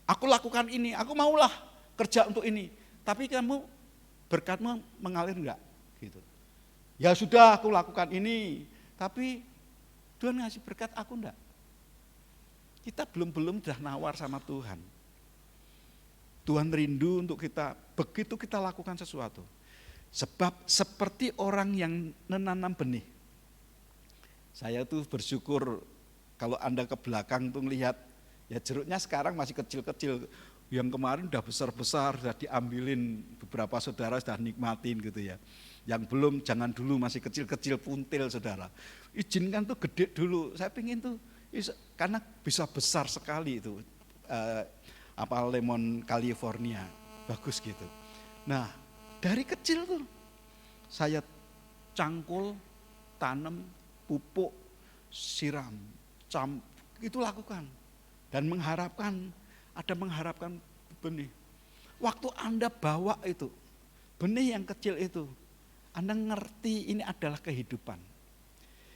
Aku lakukan ini, aku maulah kerja untuk ini. Tapi kamu berkatmu mengalir enggak? Gitu. Ya sudah aku lakukan ini, tapi Tuhan ngasih berkat aku enggak. Kita belum sudah nawar sama Tuhan. Tuhan rindu untuk kita, begitu kita lakukan sesuatu. Sebab seperti orang yang menanam benih. Saya tuh bersyukur kalau Anda ke belakang tuh melihat, ya jeruknya sekarang masih kecil-kecil. Yang kemarin udah besar-besar, sudah diambilin, beberapa saudara sudah nikmatin gitu ya. Yang belum jangan dulu, masih kecil-kecil puntil saudara. Izinkan tuh gede dulu, saya pengen tuh, karena bisa besar sekali itu. Lemon California, bagus gitu. Nah dari kecil tuh, saya cangkul, tanam, pupuk, siram, itu lakukan. Dan mengharapkan benih. Waktu Anda bawa itu, benih yang kecil itu, Anda ngerti ini adalah kehidupan.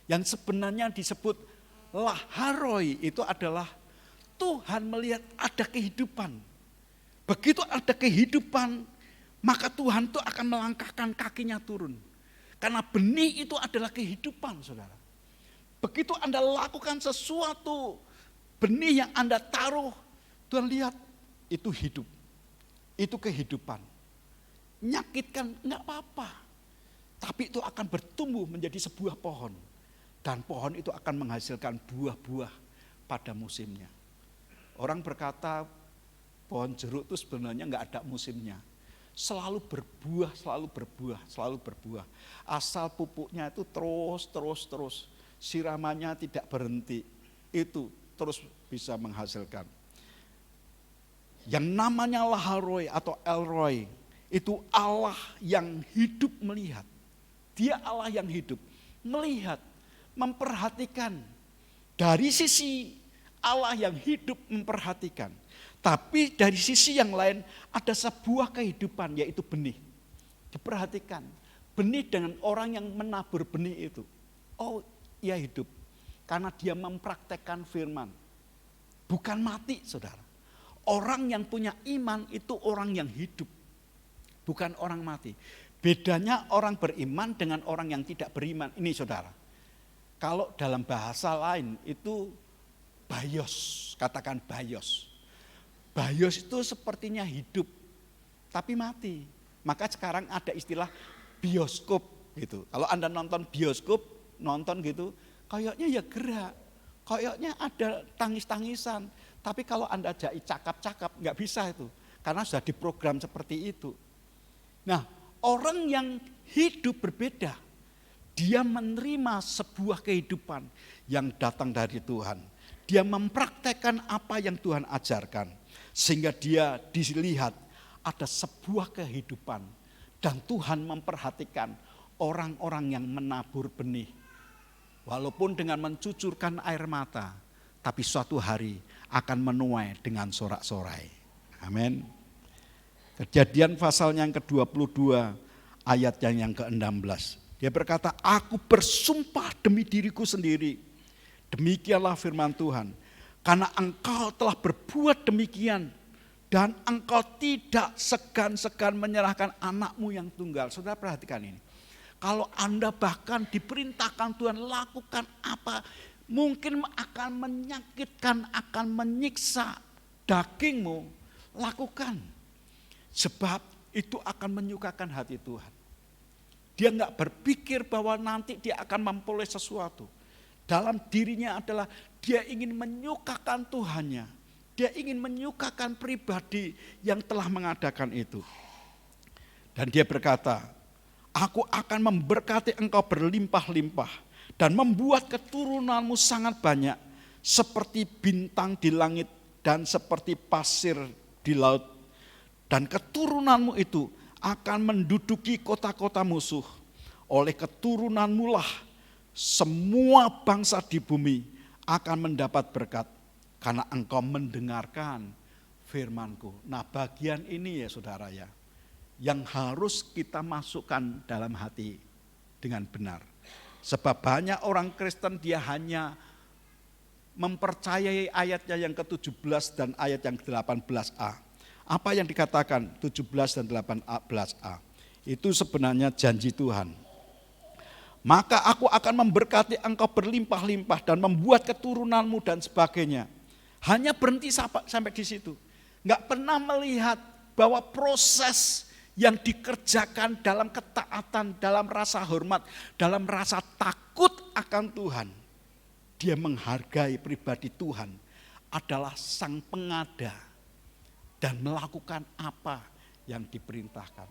Yang sebenarnya disebut laharoi itu adalah Tuhan melihat ada kehidupan. Begitu ada kehidupan, maka Tuhan itu akan melangkahkan kakinya turun. Karena benih itu adalah kehidupan, saudara. Begitu Anda lakukan sesuatu, benih yang Anda taruh, Tuhan lihat itu hidup, itu kehidupan. Nyakitkan enggak apa-apa, tapi itu akan bertumbuh menjadi sebuah pohon. Dan pohon itu akan menghasilkan buah-buah pada musimnya. Orang berkata pohon jeruk itu sebenarnya enggak ada musimnya. Selalu berbuah, selalu berbuah, selalu berbuah. Asal pupuknya itu terus. Siramannya tidak berhenti. Itu terus bisa menghasilkan. Yang namanya Laharoi atau Elroy itu Allah yang hidup melihat. Dia Allah yang hidup melihat, memperhatikan. Dari sisi Allah yang hidup memperhatikan. Tapi dari sisi yang lain ada sebuah kehidupan, yaitu benih. Diperhatikan, benih dengan orang yang menabur benih itu. Oh, ia hidup. Karena dia mempraktekkan firman. Bukan mati, saudara. Orang yang punya iman itu orang yang hidup. Bukan orang mati. Bedanya orang beriman dengan orang yang tidak beriman. Ini saudara. Kalau dalam bahasa lain itu bios. Katakan bios. Bios itu sepertinya hidup, tapi mati. Maka sekarang ada istilah bioskop gitu. Kalau Anda nonton bioskop, nonton gitu, kayaknya ya gerak, kayaknya ada tangis-tangisan. Tapi kalau Anda ajak cakap-cakap, nggak bisa itu, karena sudah diprogram seperti itu. Nah, orang yang hidup berbeda, dia menerima sebuah kehidupan yang datang dari Tuhan. Dia mempraktekkan apa yang Tuhan ajarkan. Sehingga dia dilihat ada sebuah kehidupan. Dan Tuhan memperhatikan orang-orang yang menabur benih. Walaupun dengan mencucurkan air mata, tapi suatu hari akan menuai dengan sorak-sorai. Amin. Kejadian pasal yang ke-22 ayat yang ke-16. Dia berkata, aku bersumpah demi diriku sendiri. Demikianlah firman Tuhan. Karena engkau telah berbuat demikian. Dan engkau tidak segan-segan menyerahkan anakmu yang tunggal. Saudara perhatikan ini. Kalau Anda bahkan diperintahkan Tuhan lakukan apa. Mungkin akan menyakitkan, akan menyiksa dagingmu. Lakukan. Sebab itu akan menyukakan hati Tuhan. Dia enggak berpikir bahwa nanti dia akan memperoleh sesuatu. Dalam dirinya adalah dia ingin menyukakan Tuhannya. Dia ingin menyukakan pribadi yang telah mengadakan itu. Dan dia berkata, aku akan memberkati engkau berlimpah-limpah. Dan membuat keturunanmu sangat banyak. Seperti bintang di langit dan seperti pasir di laut. Dan keturunanmu itu akan menduduki kota-kota musuh. Oleh keturunanmu lah semua bangsa di bumi akan mendapat berkat. Karena engkau mendengarkan firman-Ku. Nah, bagian ini ya saudara ya, yang harus kita masukkan dalam hati dengan benar. Sebab banyak orang Kristen dia hanya mempercayai ayatnya yang ke-17 dan ayat yang ke-18a. Apa yang dikatakan 17 dan 18a? Itu sebenarnya janji Tuhan. Maka aku akan memberkati engkau berlimpah-limpah dan membuat keturunanmu dan sebagainya. Hanya berhenti sampai di situ. Enggak pernah melihat bahwa proses yang dikerjakan dalam ketaatan, dalam rasa hormat, dalam rasa takut akan Tuhan. Dia menghargai pribadi Tuhan adalah sang pengada dan melakukan apa yang diperintahkan.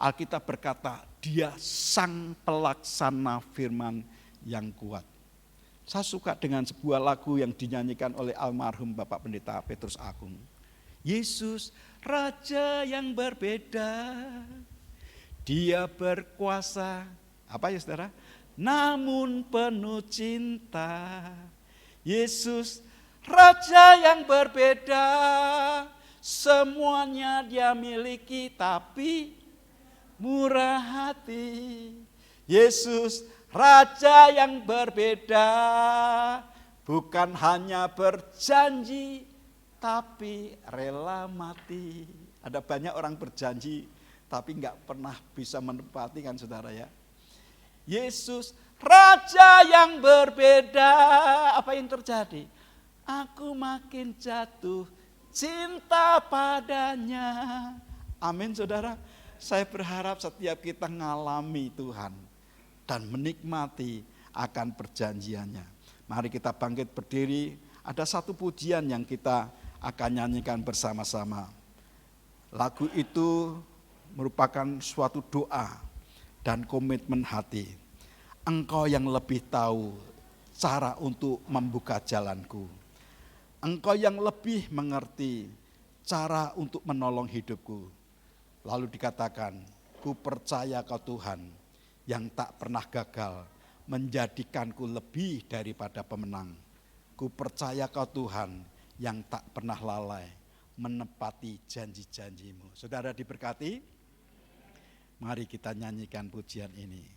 Alkitab berkata, dia sang pelaksana firman yang kuat. Saya suka dengan sebuah lagu yang dinyanyikan oleh almarhum Bapak Pendeta Petrus Agung. Yesus Raja yang berbeda, dia berkuasa, apa ya saudara? Namun penuh cinta. Yesus Raja yang berbeda, semuanya dia miliki tapi murah hati. Yesus Raja yang berbeda, bukan hanya berjanji tapi rela mati. Ada banyak orang berjanji tapi enggak pernah bisa menepati kan saudara ya. Yesus Raja yang berbeda, apa yang terjadi? Aku makin jatuh cinta padanya. Amin saudara. Saya berharap setiap kita ngalami Tuhan dan menikmati akan perjanjiannya. Mari kita bangkit berdiri. Ada satu pujian yang kita akan nyanyikan bersama-sama. Lagu itu merupakan suatu doa dan komitmen hati. Engkau yang lebih tahu cara untuk membuka jalanku. Engkau yang lebih mengerti cara untuk menolong hidupku. Lalu dikatakan, ku percaya kau Tuhan yang tak pernah gagal menjadikanku lebih daripada pemenang. Ku percaya kau Tuhan yang tak pernah lalai menepati janji-janjimu. Saudara diberkati, mari kita nyanyikan pujian ini.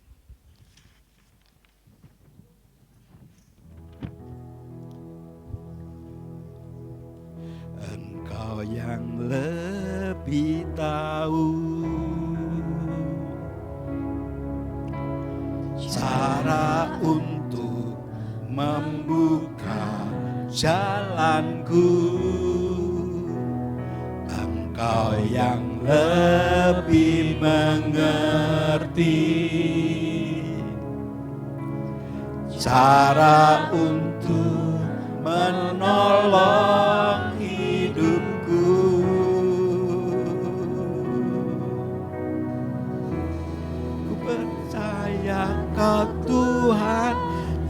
Engkau yang lebih tahu cara untuk membuka jalanku. Engkau yang lebih mengerti cara untuk menolong hidupku. Ku percaya kau Tuhan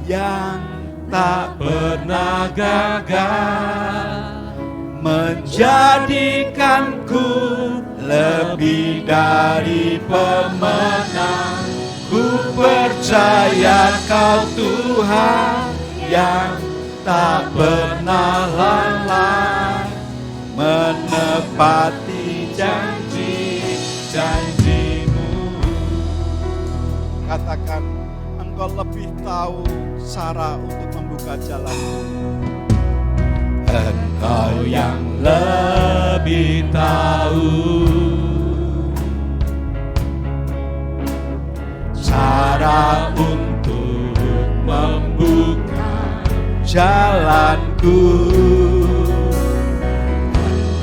yang tak pernah gagal menjadikanku lebih dari pemenang. Ku percaya kau Tuhan yang tak pernah lalai menepati janji-janjimu. Katakan, engkau lebih tahu cara untuk membuka jalanmu. Engkau yang lebih tahu cara untuk membuka jalanku.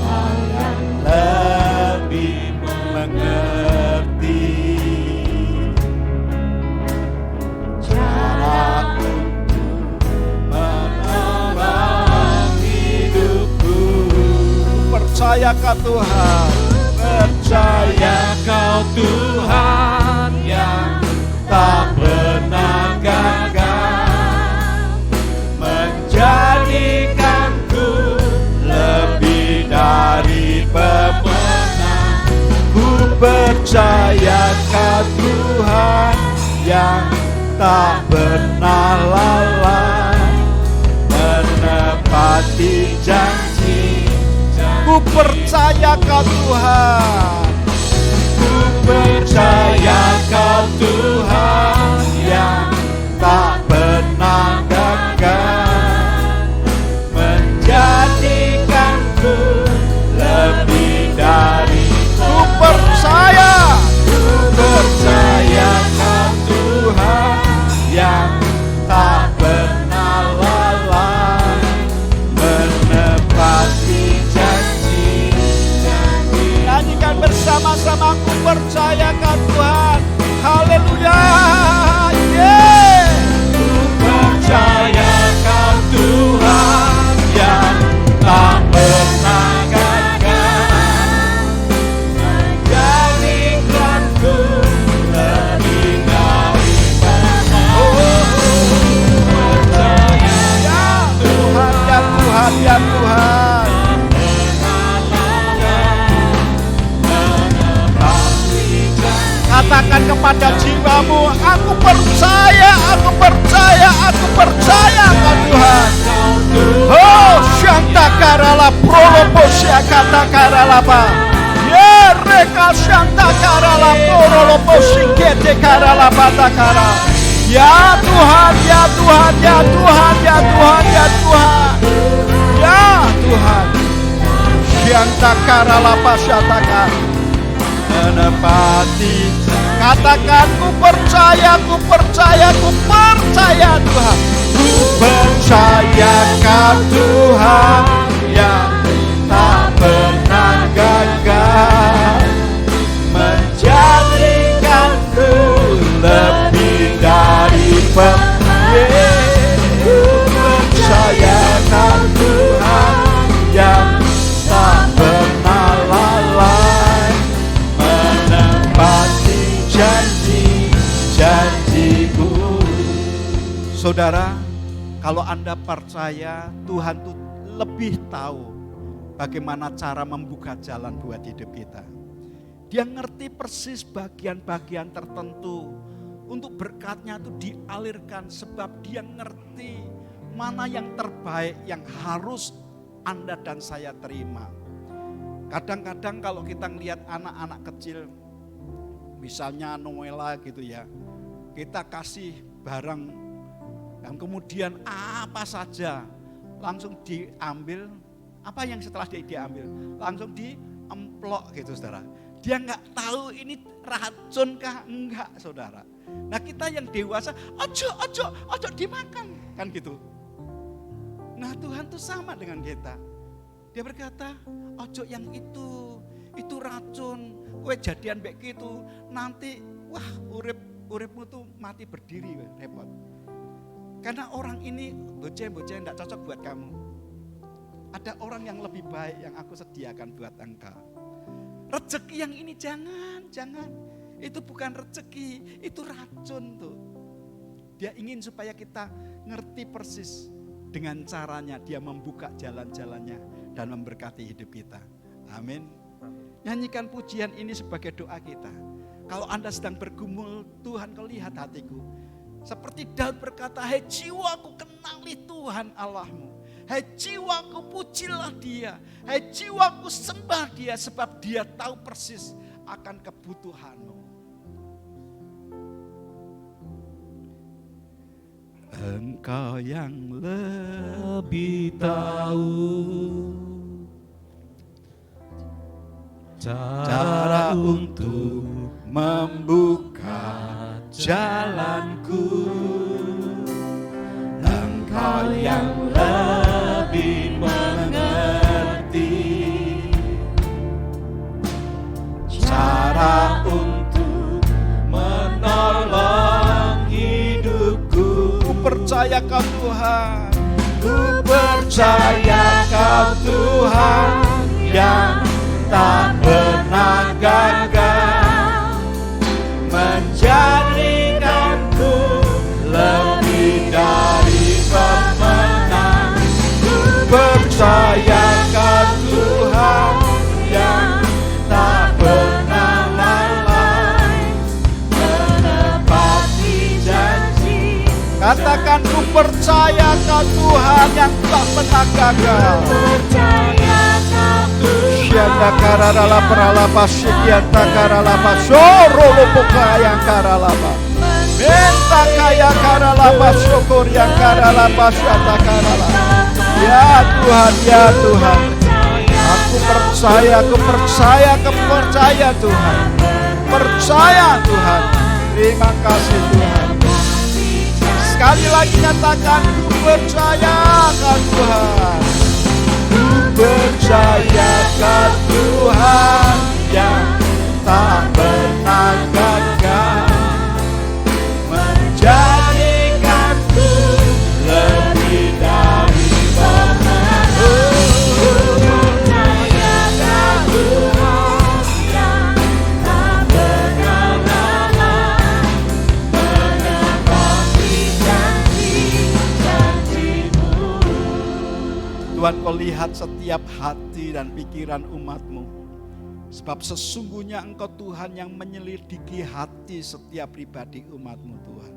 Engkau yang lebih mengerti cara untuk menolong hidupku. Percaya kau Tuhan, percaya kau Tuhan yang tak pernah gagal menjadikanku lebih percaya Kau Tuhan yang tak pernah lalai menepati janji. Ku percaya Kau Tuhan, ku percaya Kau Tuhan yang tak pernah gagal menjadikanku lebih dari. Ku percaya Kau Tuhan yang tak pernah lalai menepati janji. Nyanyikan bersama-sama, ku percaya Kau Tuhan. Haleluya. Yeah. Ku percaya Kau Tuhan yang tak pernah gagal menjadikanku lebih dari Tuhan, ya Tuhan, ya Tuhan. Katakan kepada jiwamu, aku percaya, aku percaya, aku percaya Kau Tuhan. Oh, Shanta Karala Proloposia kata Karala Ba. Ye reka Shanta Karala Proloposi kete Karala Bata Kara. Ya Tuhan, ya Tuhan, ya Tuhan, ya Tuhan, ya Tuhan. Ya Tuhan. Shanta Karala Pasyataka menepati. Katakan ku percaya, ku percaya, ku percaya Tuhan. Ku percaya Kau Tuhan yang tak pernah gagal menjadikanku lebih dari pemilik. Ku percaya Kau Tuhan yang tak pernah lalai menepati janji-janjiku. Saudara, kalau Anda percaya Tuhan tuh lebih tahu bagaimana cara membuka jalan buat hidup kita. Dia ngerti persis bagian-bagian tertentu untuk berkatnya itu dialirkan, sebab dia ngerti mana yang terbaik yang harus Anda dan saya terima. Kadang-kadang kalau kita ngelihat anak-anak kecil, misalnya Noela gitu ya, kita kasih barang dan kemudian apa saja langsung diambil. Apa yang setelah dia diambil langsung diemplok gitu saudara. Dia nggak tahu ini racun kah enggak saudara. Nah kita yang dewasa, ojo dimakan kan gitu. Nah Tuhan tuh sama dengan kita. Dia berkata, ojo yang itu racun. Kowe jadian baik gitu, nanti wah uripmu tuh mati berdiri, repot. Karena orang ini bocah-bocah tidak cocok buat kamu. Ada orang yang lebih baik yang aku sediakan buat engkau. Rezeki yang ini jangan. Itu bukan rezeki, itu racun tuh. Dia ingin supaya kita ngerti persis dengan caranya dia membuka jalan-jalannya dan memberkati hidup kita. Amin. Nyanyikan pujian ini sebagai doa kita. Kalau Anda sedang bergumul, Tuhan kau lihat hatiku. Seperti Daud berkata, hai jiwaku kenali Tuhan Allahmu. Hai jiwaku pujilah dia. Hai jiwaku sembah dia, sebab dia tahu persis akan kebutuhanmu. Engkau yang lebih tahu cara untuk membuka jalanku. Engkau yang lebih mengerti cara untuk menolong hidupku. Ku percaya Kau Tuhan, ku percaya Kau Tuhan yang tak pernah gagal menjadikanku lebih dari pemenang. Ku percaya Kau Tuhan yang tak pernah lalai Tuhan yang tak pernah gagal. percaya kamu Syanda karala peralapa sikianta karalapa soro lupuka yang karalapa. Benta kaya karalapa syukur yang karalapa syata karalapa. Ya Tuhan, ya Tuhan. Aku percaya Tuhan. Percaya Tuhan. Terima kasih Tuhan. Sekali lagi katakan, ku percayakan Tuhan. Ku percayakan Tuhan yang tak pernah gagal, menjadikanku lebih dari pemenang. percayakan Tuhan yang tak pernah gagal, menepati janji-janjimu. Tuhan, kau lihat setiap hati dan pikiran umat-Mu. Sebab sesungguhnya Engkau Tuhan yang menyelidiki hati setiap pribadi umat-Mu Tuhan.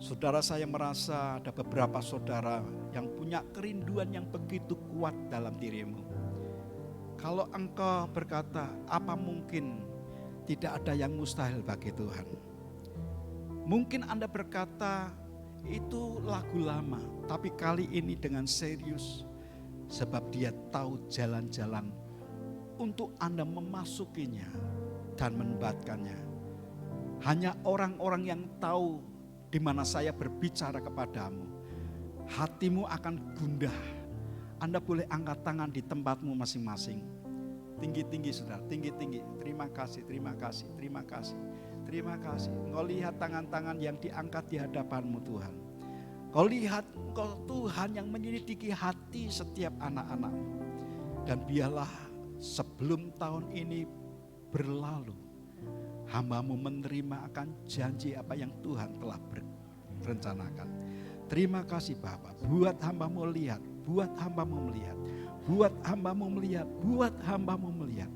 Saudara, saya merasa ada beberapa saudara yang punya kerinduan yang begitu kuat dalam dirimu. Kalau Engkau berkata, apa mungkin tidak ada yang mustahil bagi Tuhan? Mungkin Anda berkata, itu lagu lama, tapi kali ini dengan serius. Sebab Dia tahu jalan-jalan untuk Anda memasukinya dan menembatkannya. Hanya orang-orang yang tahu di mana saya berbicara kepadamu. Hatimu akan gundah. Anda boleh angkat tangan di tempatmu masing-masing. Tinggi-tinggi saudara, tinggi-tinggi. Terima kasih, terima kasih, terima kasih. Terima kasih. Engkau lihat tangan-tangan yang diangkat di hadapanmu Tuhan. Kau lihat Engkau Tuhan yang menyelidiki hati setiap anak-anak-Mu. Dan biarlah sebelum tahun ini berlalu, hamba-Mu menerima akan janji apa yang Tuhan telah berencanakan. Terima kasih Bapa, buat hamba-Mu lihat, buat hamba-Mu melihat, buat hamba-Mu melihat, buat hamba-Mu melihat,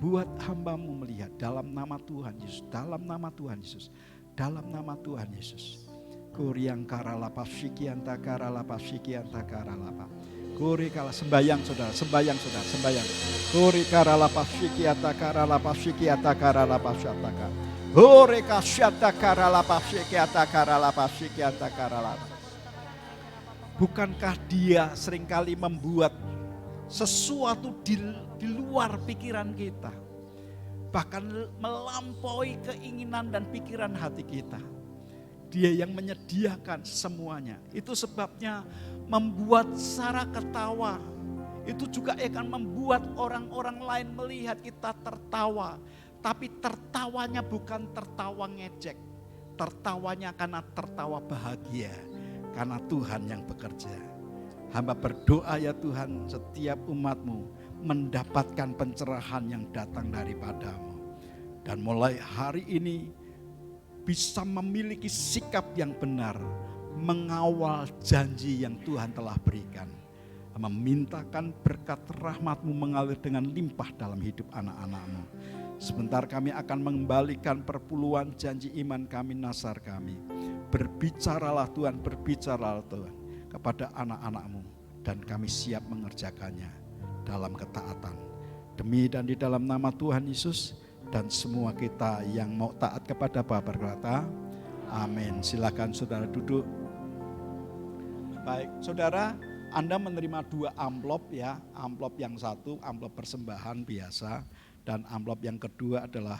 buat hamba-Mu melihat dalam nama Tuhan Yesus, dalam nama Tuhan Yesus, dalam nama Tuhan Yesus. Kuriang karalapa sikianta karalapa sikianta karalapa. Kuri kala sembayang saudara, sembayang saudara, sembayang. Kuri karalapa sikianta karalapa sikianta karalapa syataka. Kuri kasyata karalapa sikianta karalapa sikianta karalapa. Bukankah Dia seringkali membuat sesuatu di luar pikiran kita, bahkan melampaui keinginan dan pikiran hati kita? Dia yang menyediakan semuanya. Itu sebabnya membuat Sarah ketawa. Itu juga akan membuat orang-orang lain melihat kita tertawa. Tapi tertawanya bukan tertawa ngejek. Tertawanya karena tertawa bahagia. Karena Tuhan yang bekerja. Hamba berdoa ya Tuhan, setiap umat-Mu mendapatkan pencerahan yang datang daripada-Mu. Dan mulai hari ini bisa memiliki sikap yang benar, mengawal janji yang Tuhan telah berikan. Memintakan berkat rahmat-Mu mengalir dengan limpah dalam hidup anak-anak-Mu. Sebentar kami akan mengembalikan perpuluhan janji iman kami, nasar kami. Berbicaralah Tuhan, berbicaralah Tuhan kepada anak-anak-Mu. Dan kami siap mengerjakannya dalam ketaatan. Demi dan di dalam nama Tuhan Yesus. Dan semua kita yang mau taat kepada Bapa berkata, amin. Silakan saudara duduk. Baik, saudara, Anda menerima 2 amplop ya. Amplop yang satu, amplop persembahan biasa. Dan amplop yang kedua adalah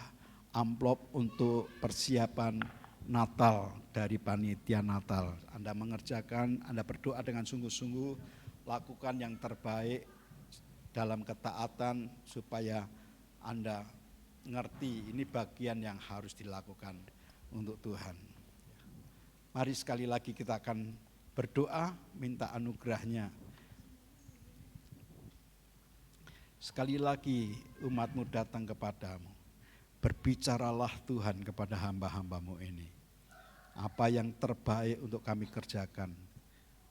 amplop untuk persiapan Natal dari panitia Natal. Anda mengerjakan, Anda berdoa dengan sungguh-sungguh, lakukan yang terbaik dalam ketaatan supaya Anda ngerti ini bagian yang harus dilakukan untuk Tuhan. Mari sekali lagi kita akan berdoa, minta anugerahnya. Sekali lagi umat-Mu datang kepadamu. Berbicaralah Tuhan kepada hamba-hamba-Mu ini. Apa yang terbaik untuk kami kerjakan.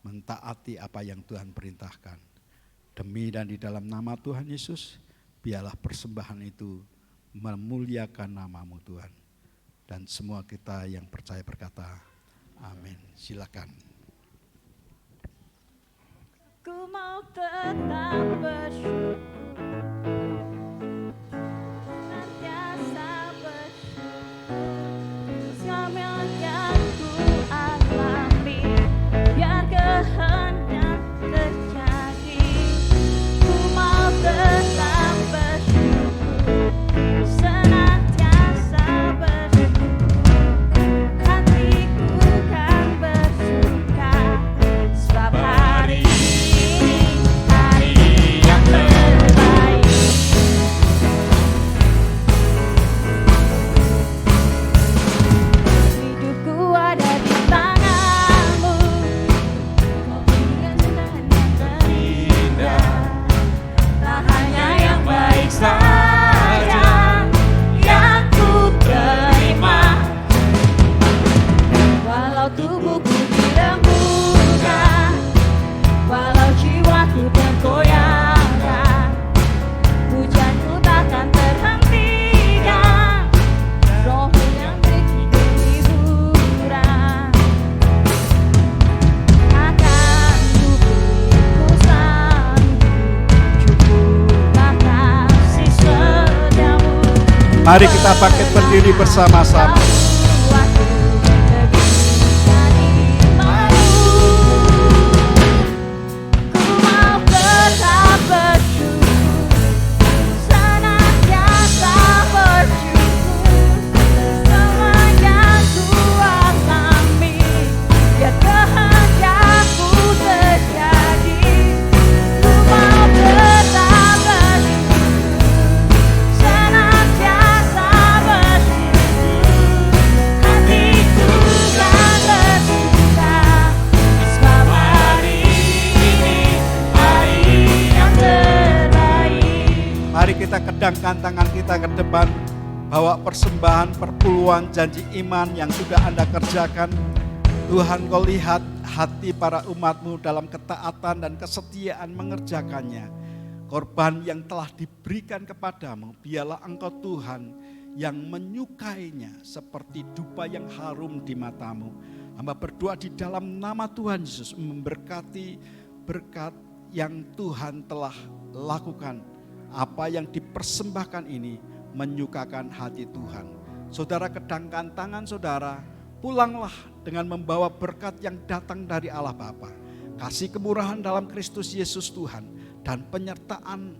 Mentaati apa yang Tuhan perintahkan. Demi dan di dalam nama Tuhan Yesus, biarlah persembahan itu memuliakan nama-Mu Tuhan. Dan semua kita yang percaya berkata, amin. Silakan. ku mau tetap bersyukur, senantiasa bersyukur. Semua yang ku alami, biar kehendak terjadi, ku mau tetap bersyukur, senantiasa bersyukur. Hatiku kan bersuka, sebab hari ini hari yang terbaik. Hidupku ada di tangan-Mu, Kau berikan jalan yang terindah. Tak hanya yang baik saja yang ku terima, walau tubuhku dirembukan, walau jiwaku tergoyahkan, hujanku takkan terhentikan, Roh-Mu yang beri hiburan. Akan ku beri sanggup, cukuplah kasih setiamu. Mari kita bangkit berdiri bersama-sama. Aku jadi malu, ku mau tetap bersyukur, senantiasa bersyukur. Semua yang ku alami, biar kehendak-Mu terjadi, ku mau tetap bersyukur, senantiasa bersyukur. Hatiku kan bersuka, sebab hari ini hari yang terbaik. Mari kita kedangkan tangan kita ke depan, bawa persembahan perpuluhan janji iman yang sudah Anda kerjakan. Tuhan, Kau lihat hati para umat-Mu dalam ketaatan dan kesetiaan mengerjakannya. Korban yang telah diberikan kepadamu, biarlah Engkau Tuhan yang menyukainya seperti dupa yang harum di mata-Mu. Hamba berdoa di dalam nama Tuhan Yesus, memberkati berkat yang Tuhan telah lakukan. Apa yang dipersembahkan ini menyukakan hati Tuhan. Saudara, kedangkan tangan saudara, pulanglah dengan membawa berkat yang datang dari Allah Bapa, kasih kemurahan dalam Kristus Yesus Tuhan, dan penyertaan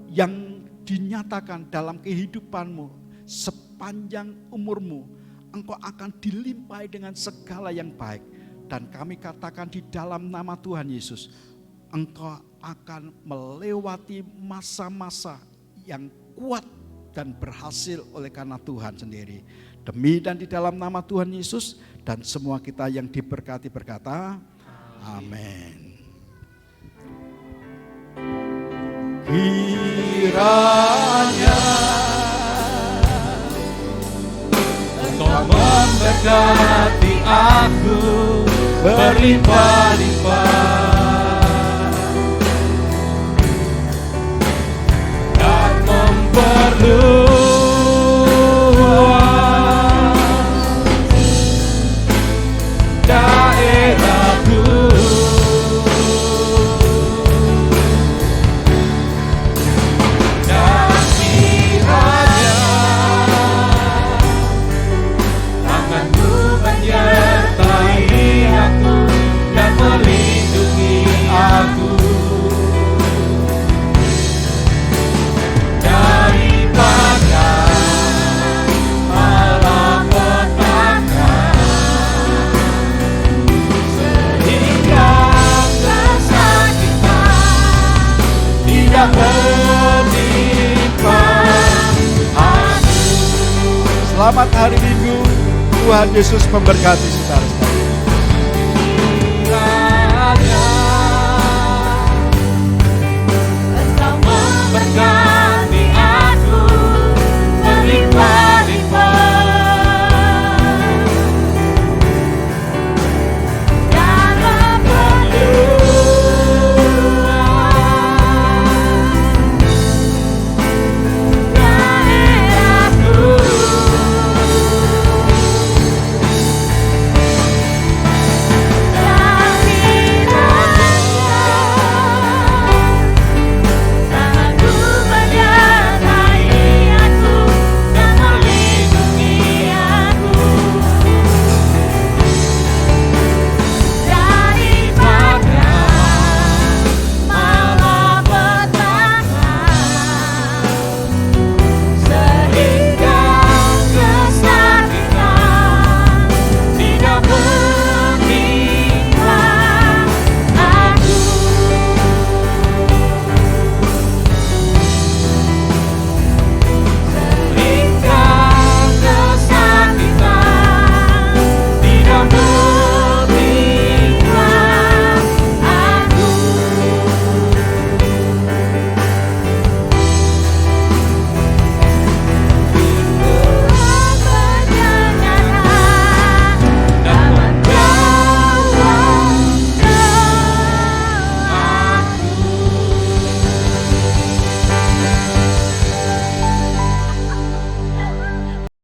yang dinyatakan dalam kehidupanmu sepanjang umurmu. Engkau akan dilimpahi dengan segala yang baik. Dan kami katakan di dalam nama Tuhan Yesus, engkau akan melewati masa-masa yang kuat dan berhasil oleh karena Tuhan sendiri. Demi dan di dalam nama Tuhan Yesus, dan semua kita yang diberkati berkata, amin. Kiranya Engkau memberkati aku berlimpah-limpah dan memperluas daerahku. Dan kiranya tangan-Mu menyertai aku dan melindungi aku daripada malapetaka, sehingga kesakitan tidak menimpa aku. Selamat hari Minggu, Tuhan Yesus memberkati.